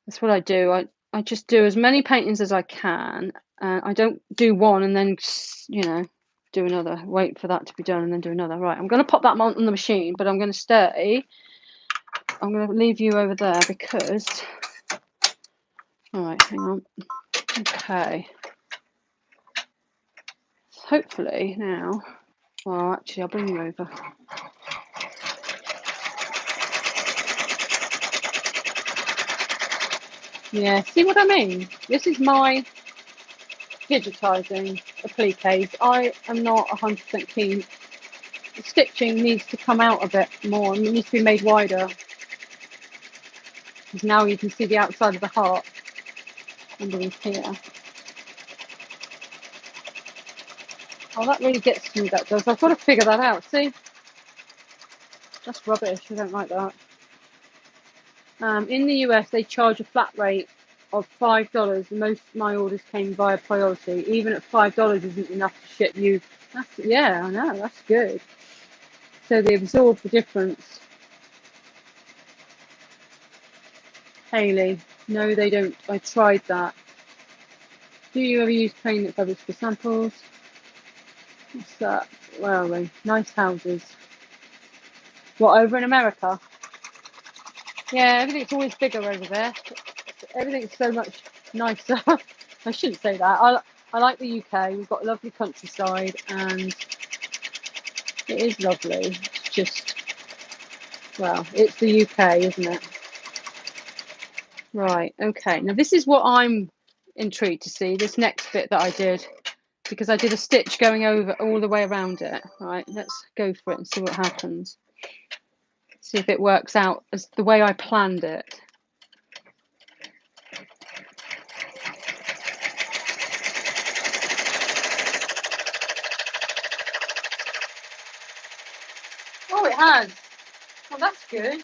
That's what I do. I just do as many paintings as I can. I don't do one and then, you know, do another. Wait for that to be done and then do another. Right, I'm going to pop that on the machine, but I'm going to stay. I'm going to leave you over there because... All right, hang on. Okay. Hopefully now... Well, actually, I'll bring you over. Yeah, see what I mean? This is my digitizing appliques. I am not 100% keen. The stitching needs to come out a bit more and it needs to be made wider. Because now you can see the outside of the heart underneath here. Oh, that really gets to me, that does. I've got to figure that out. See? That's rubbish. I don't like that. In the US, they charge a flat rate of $5. Most of my orders came via priority. Even at $5 isn't enough to ship you. Yeah, I know. That's good. So they absorb the difference. Haley, no, they don't. I tried that. Do you ever use plain knit fabrics for samples? What's that? Where are we? Nice houses. What, over in America? Yeah, everything's always bigger over there. Everything's so much nicer. I shouldn't say that. I like the UK. We've got a lovely countryside and it is lovely. It's just, well, it's the UK, isn't it? Right, okay. Now this is what I'm intrigued to see, this next bit that I did, because I did a stitch going over all the way around it. Right, let's go for it and see what happens. See if it works out as the way I planned it. Oh, it has. Oh, that's good.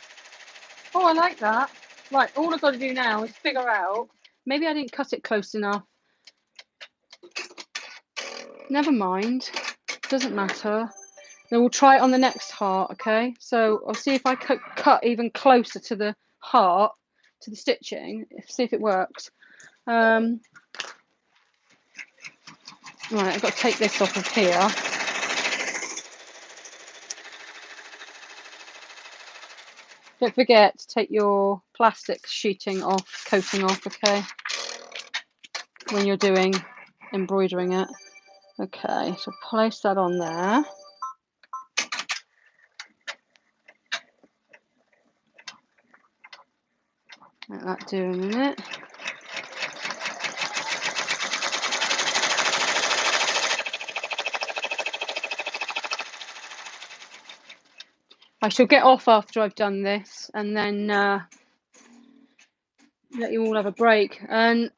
Oh, I like that. Right, all I've got to do now is figure out, maybe I didn't cut it close enough. Never mind, doesn't matter. Then we'll try it on the next heart, okay? So I'll see if I cut even closer to the heart, to the stitching, see if it works. Right, I've got to take this off of here. Don't forget to take your plastic sheeting off, coating off, okay, when you're doing embroidering it. Okay, so place that on there. Let that do a minute. I shall get off after I've done this and then let you all have a break. And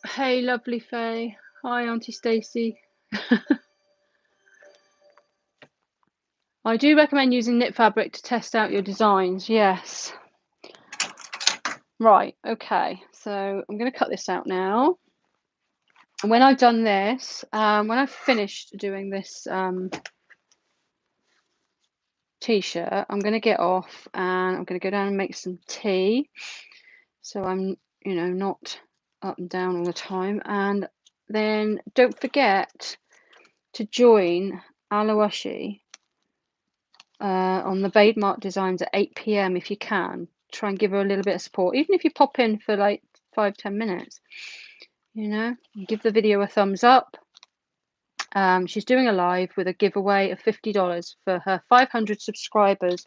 hey, lovely Faye. Hi, Auntie Stacey. I do recommend using knit fabric to test out your designs. Yes. Right, okay. So I'm going to cut this out now. And when I've done this, when I've finished doing this t-shirt, I'm going to get off and I'm going to go down and make some tea. So I'm, you know, not up and down all the time. And then don't forget to join Alawashi on the Bade Mark Designs at 8 p.m. if you can. Try and give her a little bit of support, even if you pop in for like 5-10 minutes, you know, give the video a thumbs up. She's doing a live with a giveaway of $50 for her 500 subscribers.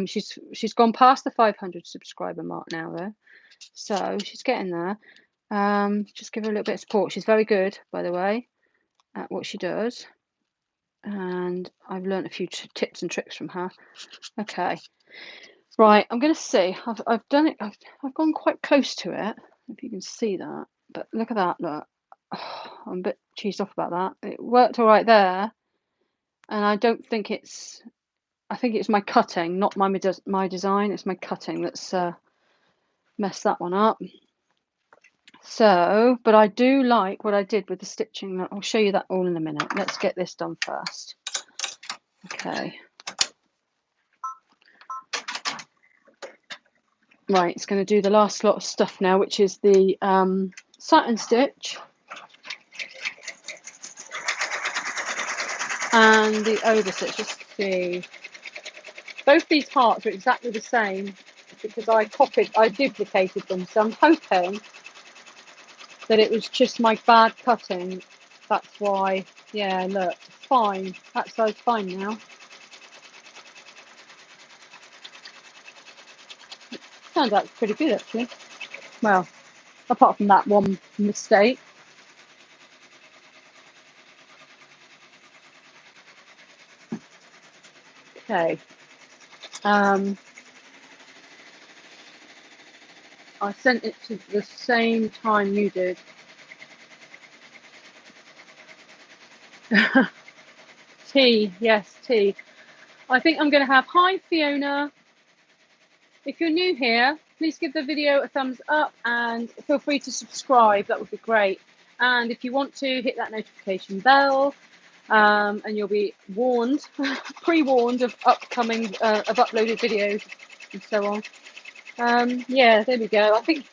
She's gone past the 500 subscriber mark now though, so she's getting there. Just give her a little bit of support. She's very good, by the way, at what she does, and I've learned a few tips and tricks from her. Okay, right, I'm gonna see. I've done it. I've gone quite close to it, if you can see that. But look at that. Look, oh, I'm a bit cheesed off about that. It worked all right there, and I don't think it's. I think it's my cutting, not my design. It's my cutting that's messed that one up. So, but I do like what I did with the stitching. I'll show you that all in a minute. Let's get this done first. Okay. Right, it's going to do the last lot of stuff now, which is the satin stitch and the over stitch. Just see. Both these hearts are exactly the same because I duplicated them. So I'm hoping that it was just my bad cutting. That's why. Yeah, look, fine. That side's fine now. Turned out pretty good actually. Well, apart from that one mistake. Okay. I sent it to the same time you did. Tea, yes, tea. I think I'm going to have, hi Fiona. If you're new here, please give the video a thumbs up and feel free to subscribe. That would be great. And if you want to, hit that notification bell and you'll be warned, pre-warned of upcoming, of uploaded videos and so on. Yeah, there we go. I think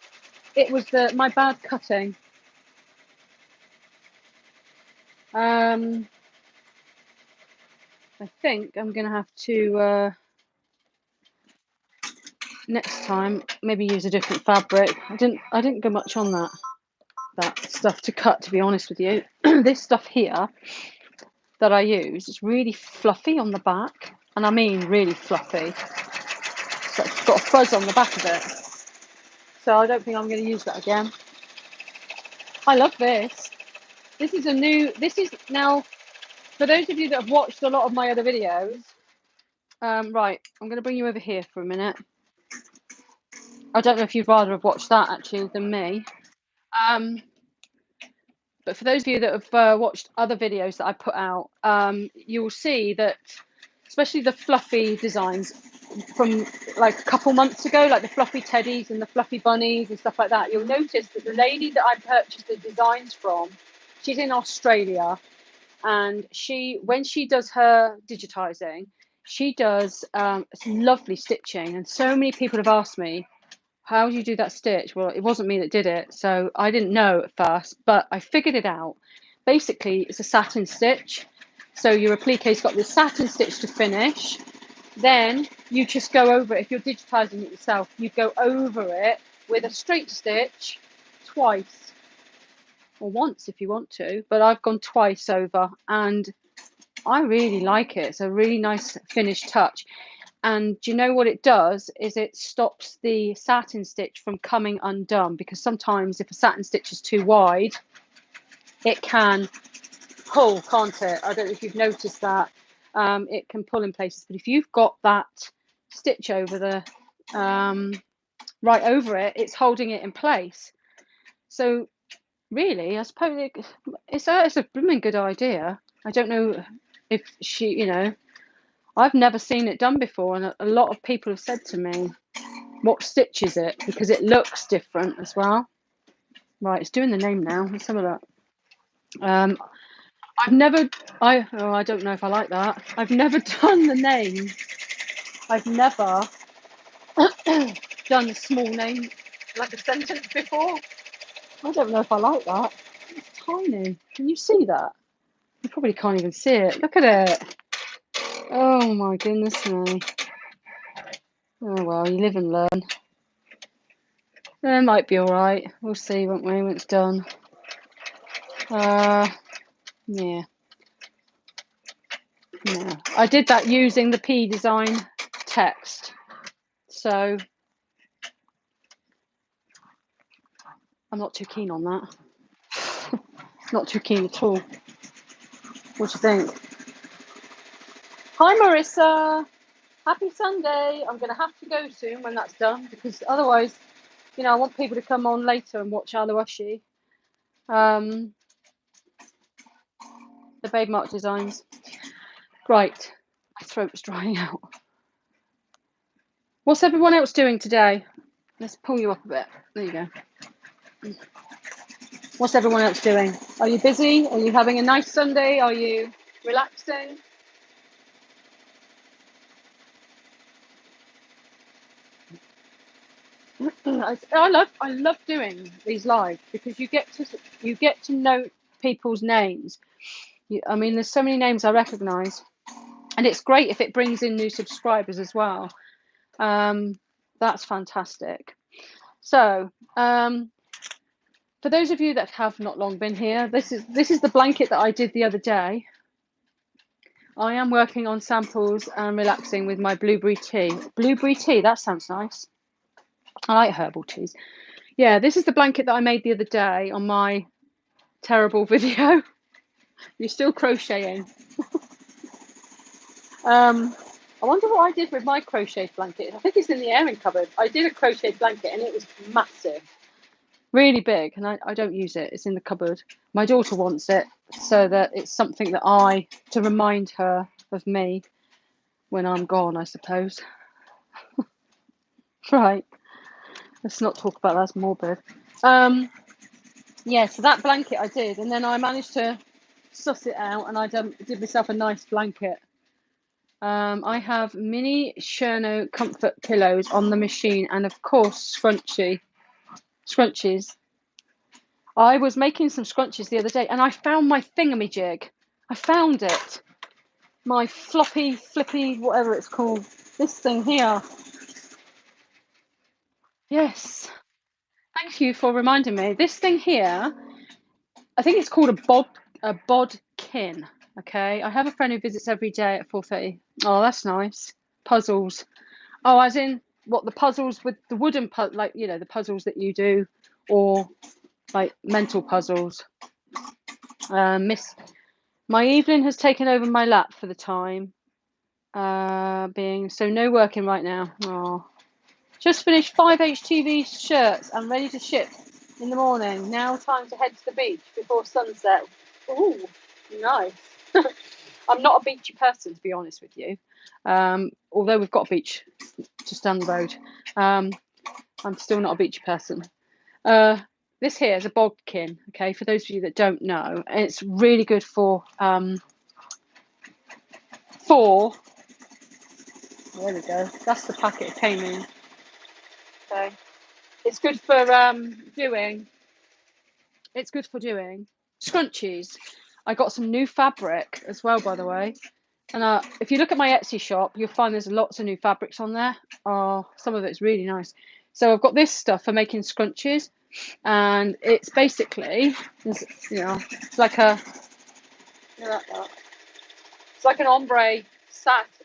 it was my bad cutting. I think I'm going to have to next time maybe use a different fabric. I didn't go much on that stuff to cut, to be honest with you. This stuff here that I use is really fluffy on the back, and I mean really fluffy. So it's got a fuzz on the back of it. So I don't think I'm going to use that again. I love this. This is now, for those of you that have watched a lot of my other videos, right, I'm going to bring you over here for a minute. I don't know if you'd rather have watched that actually than me. But for those of you that have watched other videos that I put out, you'll see that, especially the fluffy designs from like a couple months ago, like the fluffy teddies and the fluffy bunnies and stuff like that, you'll notice that the lady that I purchased the designs from, she's in Australia, and when she does her digitizing, she does some lovely stitching, and so many people have asked me how do you do that stitch? Well, it wasn't me that did it, so I didn't know at first, but I figured it out. Basically, it's a satin stitch. So your appliqué's got this satin stitch to finish. Then you just go over it. If you're digitizing it yourself, you go over it with a straight stitch twice, or once if you want to, but I've gone twice over, and I really like it. It's a really nice finished touch. And do you know what it does is it stops the satin stitch from coming undone, because sometimes if a satin stitch is too wide, it can pull, can't it? I don't know if you've noticed that. It can pull in places, but if you've got that stitch over the right over it, it's holding it in place. So really, I suppose it's a blooming good idea. I don't know if she, you know, I've never seen it done before, and a lot of people have said to me, what stitch is it? Because it looks different as well. Right, it's doing the name now. Let's have a look. I don't know if I like that. I've never done the name. I've never done a small name, like a sentence before. I don't know if I like that. It's tiny. Can you see that? You probably can't even see it. Look at it. Oh my goodness me. Oh well, you live and learn. It might be all right. We'll see, won't we, when it's done. Yeah. No. I did that using the P design text. So I'm not too keen on that. Not too keen at all. What do you think? Hi Marissa. Happy Sunday. I'm going to have to go soon when that's done, because otherwise, you know, I want people to come on later and watch Aluashi. The Babe Mark designs. Right. My throat's drying out. What's everyone else doing today? Let's pull you up a bit. There you go. What's everyone else doing? Are you busy? Are you having a nice Sunday? Are you relaxing? I love doing these live, because you get to know people's names. I mean, there's so many names I recognise, and it's great if it brings in new subscribers as well. That's fantastic. So for those of you that have not long been here, this is the blanket that I did the other day. I am working on samples and relaxing with my blueberry tea. Blueberry tea, that sounds nice. I like herbal teas. Yeah, this is the blanket that I made the other day on my terrible video. You're still crocheting. I wonder what I did with my crochet blanket. I think it's in the airing cupboard. I did a crochet blanket and it was massive, really big, and I don't use it. It's in the cupboard. My daughter wants it, so that it's something that to remind her of me when I'm gone, I suppose. Right, let's not talk about that. That's morbid. Yeah, so that blanket I did, and then I managed to suss it out, and I did myself a nice blanket. I have mini Cherno comfort pillows on the machine, and of course scrunchies. I was making some scrunchies the other day, and I found my thingamajig. I found it. My flippy, whatever it's called. This thing here. Yes. Thank you for reminding me. This thing here, I think it's called a bodkin. Okay. I have a friend who visits every day at 4:30. Oh, that's nice. Puzzles. Oh, as in what, the puzzles with the wooden like, you know, the puzzles that you do, or like mental puzzles. My Evelyn has taken over my lap for the time being, so no working right now. Oh, just finished 5 HTV shirts and ready to ship in the morning. Now time to head to the beach before sunset. Ooh, nice. I'm not a beachy person, to be honest with you. Although we've got a beach just down the road, I'm still not a beachy person. This here is a bodkin, okay, for those of you that don't know. And it's really good for there we go. That's the packet it came in. Okay. It's good for doing. It's good for doing scrunchies. I got some new fabric as well, by the way. And if you look at my Etsy shop, you'll find there's lots of new fabrics on there. Oh, some of it's really nice. So I've got this stuff for making scrunchies, and it's basically, it's like a, it's like an ombre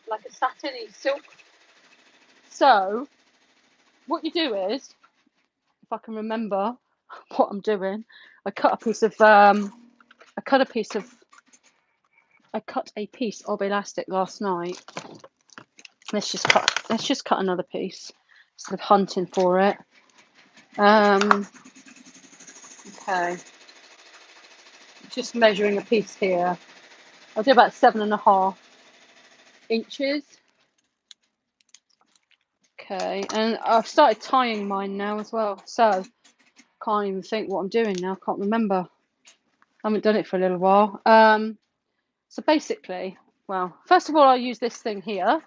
like a satiny silk. So what you do is, if I can remember what I'm doing, I cut a piece of elastic last night. Let's just cut another piece instead of hunting for it. Okay, just measuring a piece here. I'll do about 7.5 inches. Okay, and I've started tying mine now as well, so can't even think what I'm doing now. Can't remember. I haven't done it for a little while. So basically, well, first of all, I'll use this thing here,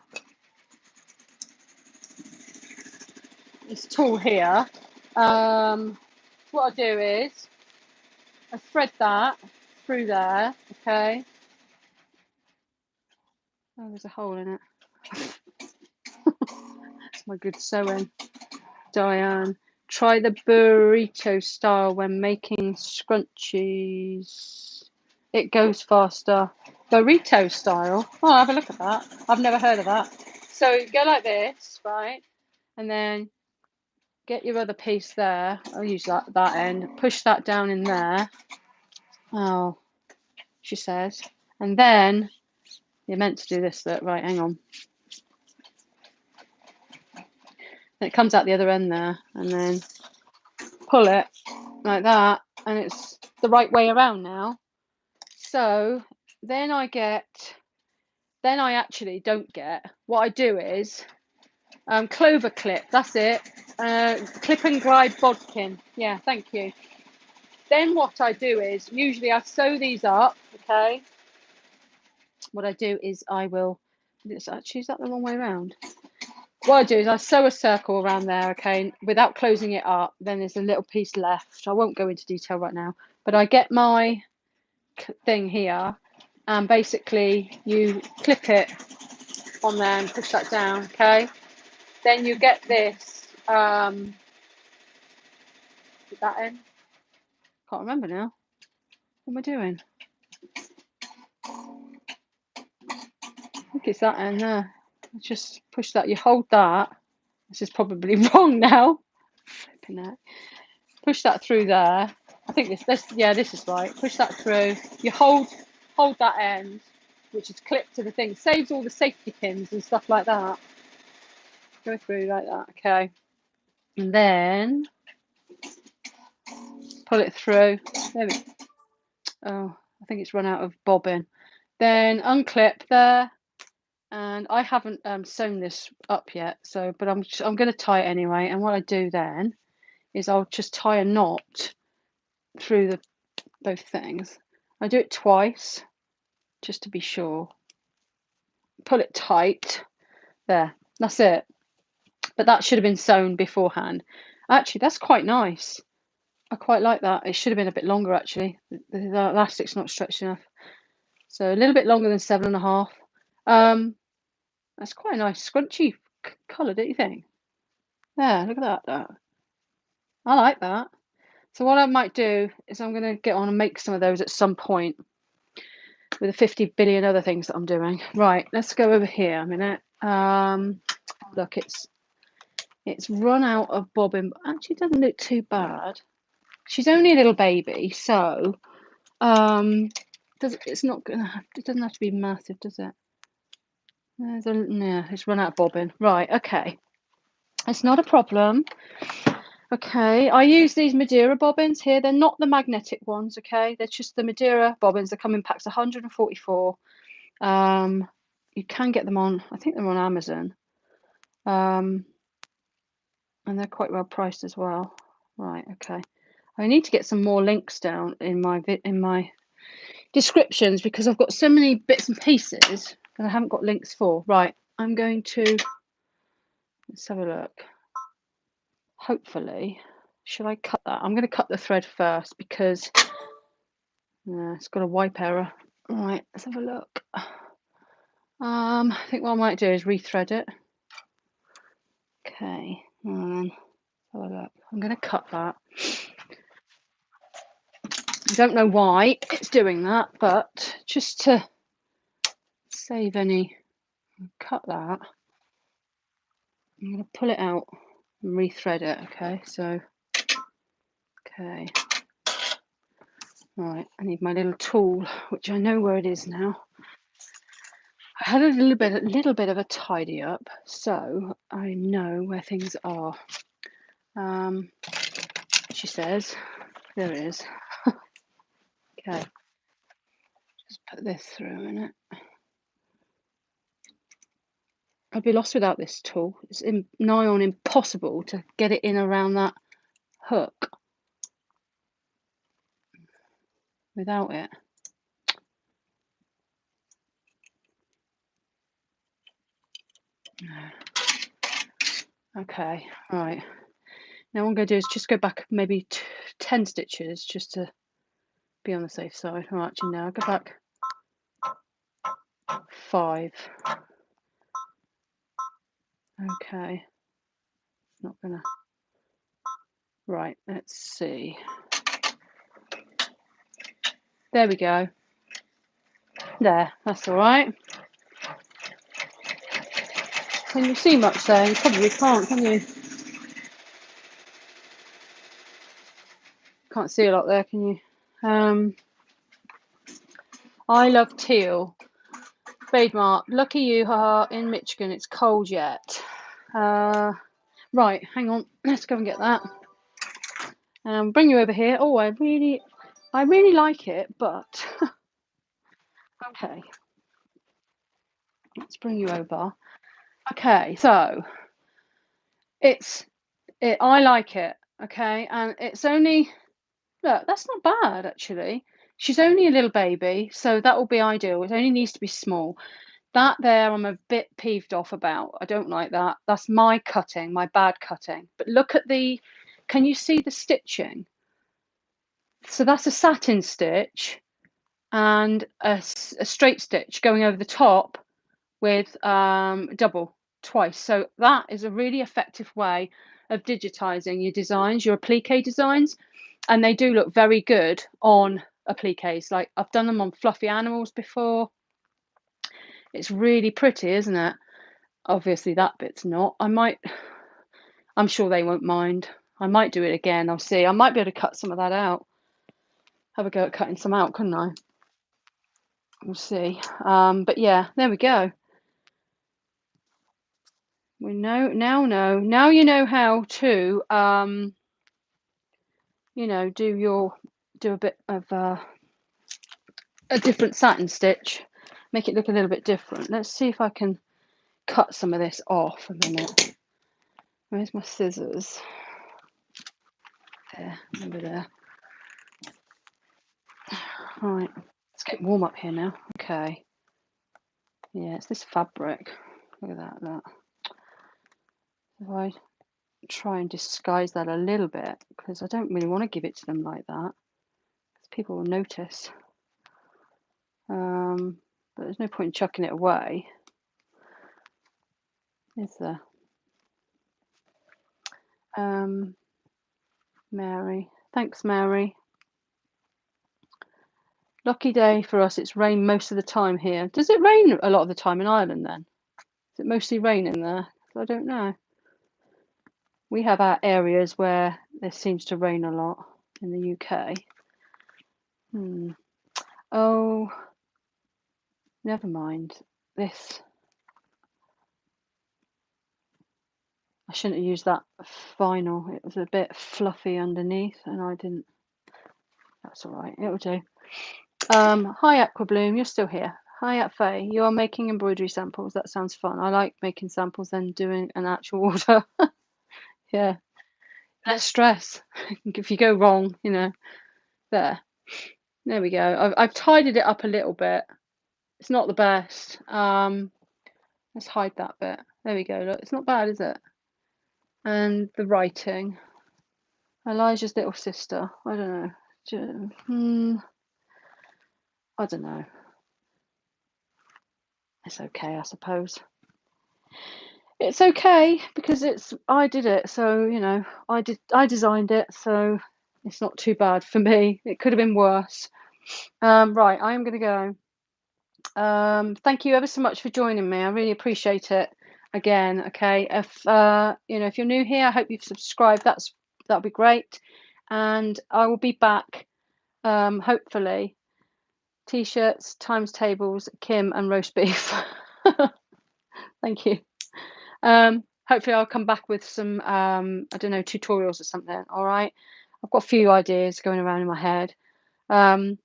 this tool here. What I do is I thread that through there. Okay. Oh, there's a hole in it. That's my good sewing. Diane, try the burrito style when making scrunchies. It goes faster. Burrito style? Oh, I'll have a look at that. I've never heard of that. So you go like this, right? And then get your other piece there. I'll use that end. Push that down in there. Oh, she says. And then you're meant to do this. Right, hang on. And it comes out the other end there. And then pull it like that. And it's the right way around now. So then I actually don't get, what I do is clover clip, that's it. Clip and glide bodkin. Yeah, thank you. Then what I do is, usually I sew these up, okay? What I do is is that the wrong way around? What I do is I sew a circle around there, okay, without closing it up. Then there's a little piece left. I won't go into detail right now, but I get my thing here, and basically you clip it on there and push that down, okay? Then you get this, that end. Can't remember now. What am I doing? I think it's that end there. Just push that. You hold that. This is probably wrong now. Push that through there. I think this is right. Push that through. You hold that end, which is clipped to the thing. Saves all the safety pins and stuff like that. Go through like that, okay. And then pull it through. There we go. Oh, I think it's run out of bobbin. Then unclip there. And I haven't sewn this up yet, so but I'm going to tie it anyway. And what I do then is I'll just tie a knot through both things. I do it twice just to be sure. Pull it tight. There, that's it. But that should have been sewn beforehand. Actually, that's quite nice. I quite like that. It should have been a bit longer actually. The elastic's not stretched enough. So a little bit longer than 7.5. That's quite a nice scrunchy colour, don't you think? There, look at that. I like that. So what I might do is I'm going to get on and make some of those at some point with the 50 billion other things that I'm doing. Right, let's go over here a minute. Look, it's run out of bobbin. Actually, it doesn't look too bad. She's only a little baby, so it doesn't have to be massive, does it? It's run out of bobbin. Right, okay. It's not a problem. Okay, I use these Madeira bobbins here. They're not the magnetic ones, okay? They're just the Madeira bobbins. They come in packs 144. You can get them on, I think they're on Amazon. And they're quite well priced as well. Right, okay. I need to get some more links down in my descriptions because I've got so many bits and pieces that I haven't got links for. Right, I'm going to, let's have a look. hopefully, should I cut that? I'm going to cut the thread first because it's got a wipe error. Right, let's have a look. I think what I might do is rethread it. Okay, and have a look. I'm going to cut that. I don't know why it's doing that, but just to save any, cut that. I'm going to pull it out and rethread it. Okay, so okay. Right, I need my little tool, which I know where it is now. I had a little bit of a tidy up, so I know where things are. She says, there it is. Okay, just put this through in it. I'd be lost without this tool. It's nigh on impossible to get it in around that hook without it. Okay, right. Now what I'm going to do is just go back maybe 10 stitches just to be on the safe side. All right, actually now I'll go back 5. Okay, not gonna. Right, let's see. There we go. There, that's all right. Can you see much there? You probably can't, can you? Can't see a lot there, can you? I love teal. Fade mark. Lucky you, haha. In Michigan, it's cold yet. Right, hang on. Let's go and get that. Bring you over here. Oh, I really like it, but okay. Let's bring you over. Okay, so I like it. Okay, and it's only, look, that's not bad actually. She's only a little baby, so that will be ideal. It only needs to be small. That there, I'm a bit peeved off about. I don't like that. That's my cutting, my bad cutting. But look at the, can you see the stitching? So that's a satin stitch and a straight stitch going over the top with double twice. So that is a really effective way of digitizing your designs, your applique designs. And they do look very good on appliques. Like I've done them on fluffy animals before. It's really pretty, isn't it? Obviously that bit's not. I'm sure they won't mind. I might do it again. I'll see. I might be able to cut some of that out. Have a go at cutting some out, couldn't I? We'll see. But yeah, there we go. We know now you know how to you know, do a bit of a different satin stitch, make it look a little bit different. Let's see if I can cut some of this off a minute. Where's my scissors? There, over there. Right, it's getting warm up here now. Okay. Yeah, it's this fabric. Look at that, look. If I try and disguise that a little bit, because I don't really want to give it to them like that, because people will notice. But there's no point in chucking it away, is there? Mary, thanks Mary. Lucky day for us, it's rained most of the time here. Does it rain a lot of the time in Ireland then? Is it mostly raining there? I don't know. We have our areas where there seems to rain a lot in the UK. Oh, never mind. This, I shouldn't have used that vinyl. It was a bit fluffy underneath and I didn't. That's all right, it'll do. Hi Aquabloom, you're still here. Hi at Faye, you are making embroidery samples. That sounds fun. I like making samples then doing an actual order. Yeah, less stress. If you go wrong, you know. There we go. I've tidied it up a little bit. It's not the best. Let's hide that bit. There we go. Look, it's not bad, is it? and the writing. Elijah's little sister. I don't know. I don't know. It's okay, I suppose. It's okay because I did it, so you know, I designed it, so it's not too bad for me. It could have been worse. Right, I am going to go. Thank you ever so much for joining me. I really appreciate it. Again, okay. If you know, if you're new here, I hope you've subscribed. That'll be great, and I will be back. Hopefully, t-shirts, times tables, Kim, and roast beef. Thank you. Hopefully I'll come back with some I don't know, tutorials or something. All right, I've got a few ideas going around in my head. I'm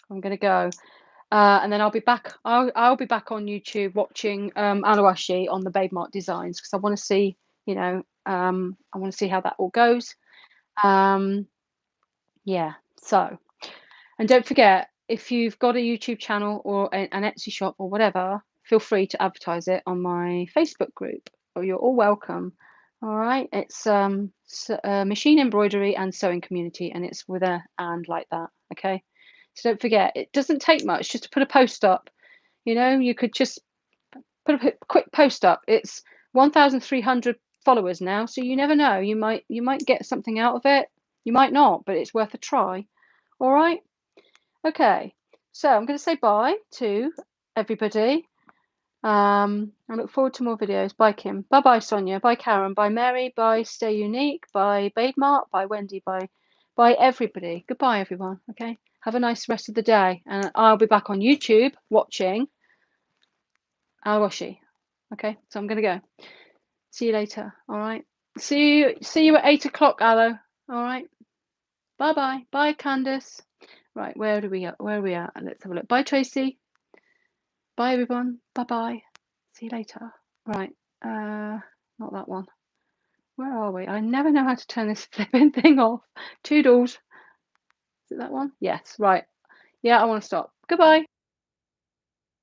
gonna go, and then I'll be back. I'll be back on YouTube watching Aluashi on the Babe Mark designs because I want to see, you know, I want to see how that all goes. Yeah. So, and don't forget, if you've got a YouTube channel or an Etsy shop or whatever, feel free to advertise it on my Facebook group. Or you're all welcome. All right, it's machine embroidery and sewing community, and it's with a and like that. Okay, so don't forget, it doesn't take much just to put a post up. You know, you could just put a quick post up. It's 1,300 followers now, so you never know. You might get something out of it. You might not, but it's worth a try. All right. Okay, so I'm going to say bye to everybody. I look forward to more videos. Bye, Kim. Bye, bye, Sonia. Bye, Karen. Bye, Mary. Bye, Stay Unique. Bye, Babe Mark. Bye, Wendy. Bye, everybody. Goodbye, everyone. Okay, have a nice rest of the day, and I'll be back on YouTube watching Awashi. Okay, so I'm gonna go. See you later. All right. See you at 8 o'clock, Aloe. All right. Bye, bye. Bye, Candice. Right, where are we at? Let's have a look. Bye, Tracy. Bye, everyone. Bye, bye. See you later. Right. Not that one. Where are we? I never know how to turn this flipping thing off. Toodles. Is it that one? Yes. Right. Yeah, I want to stop. Goodbye.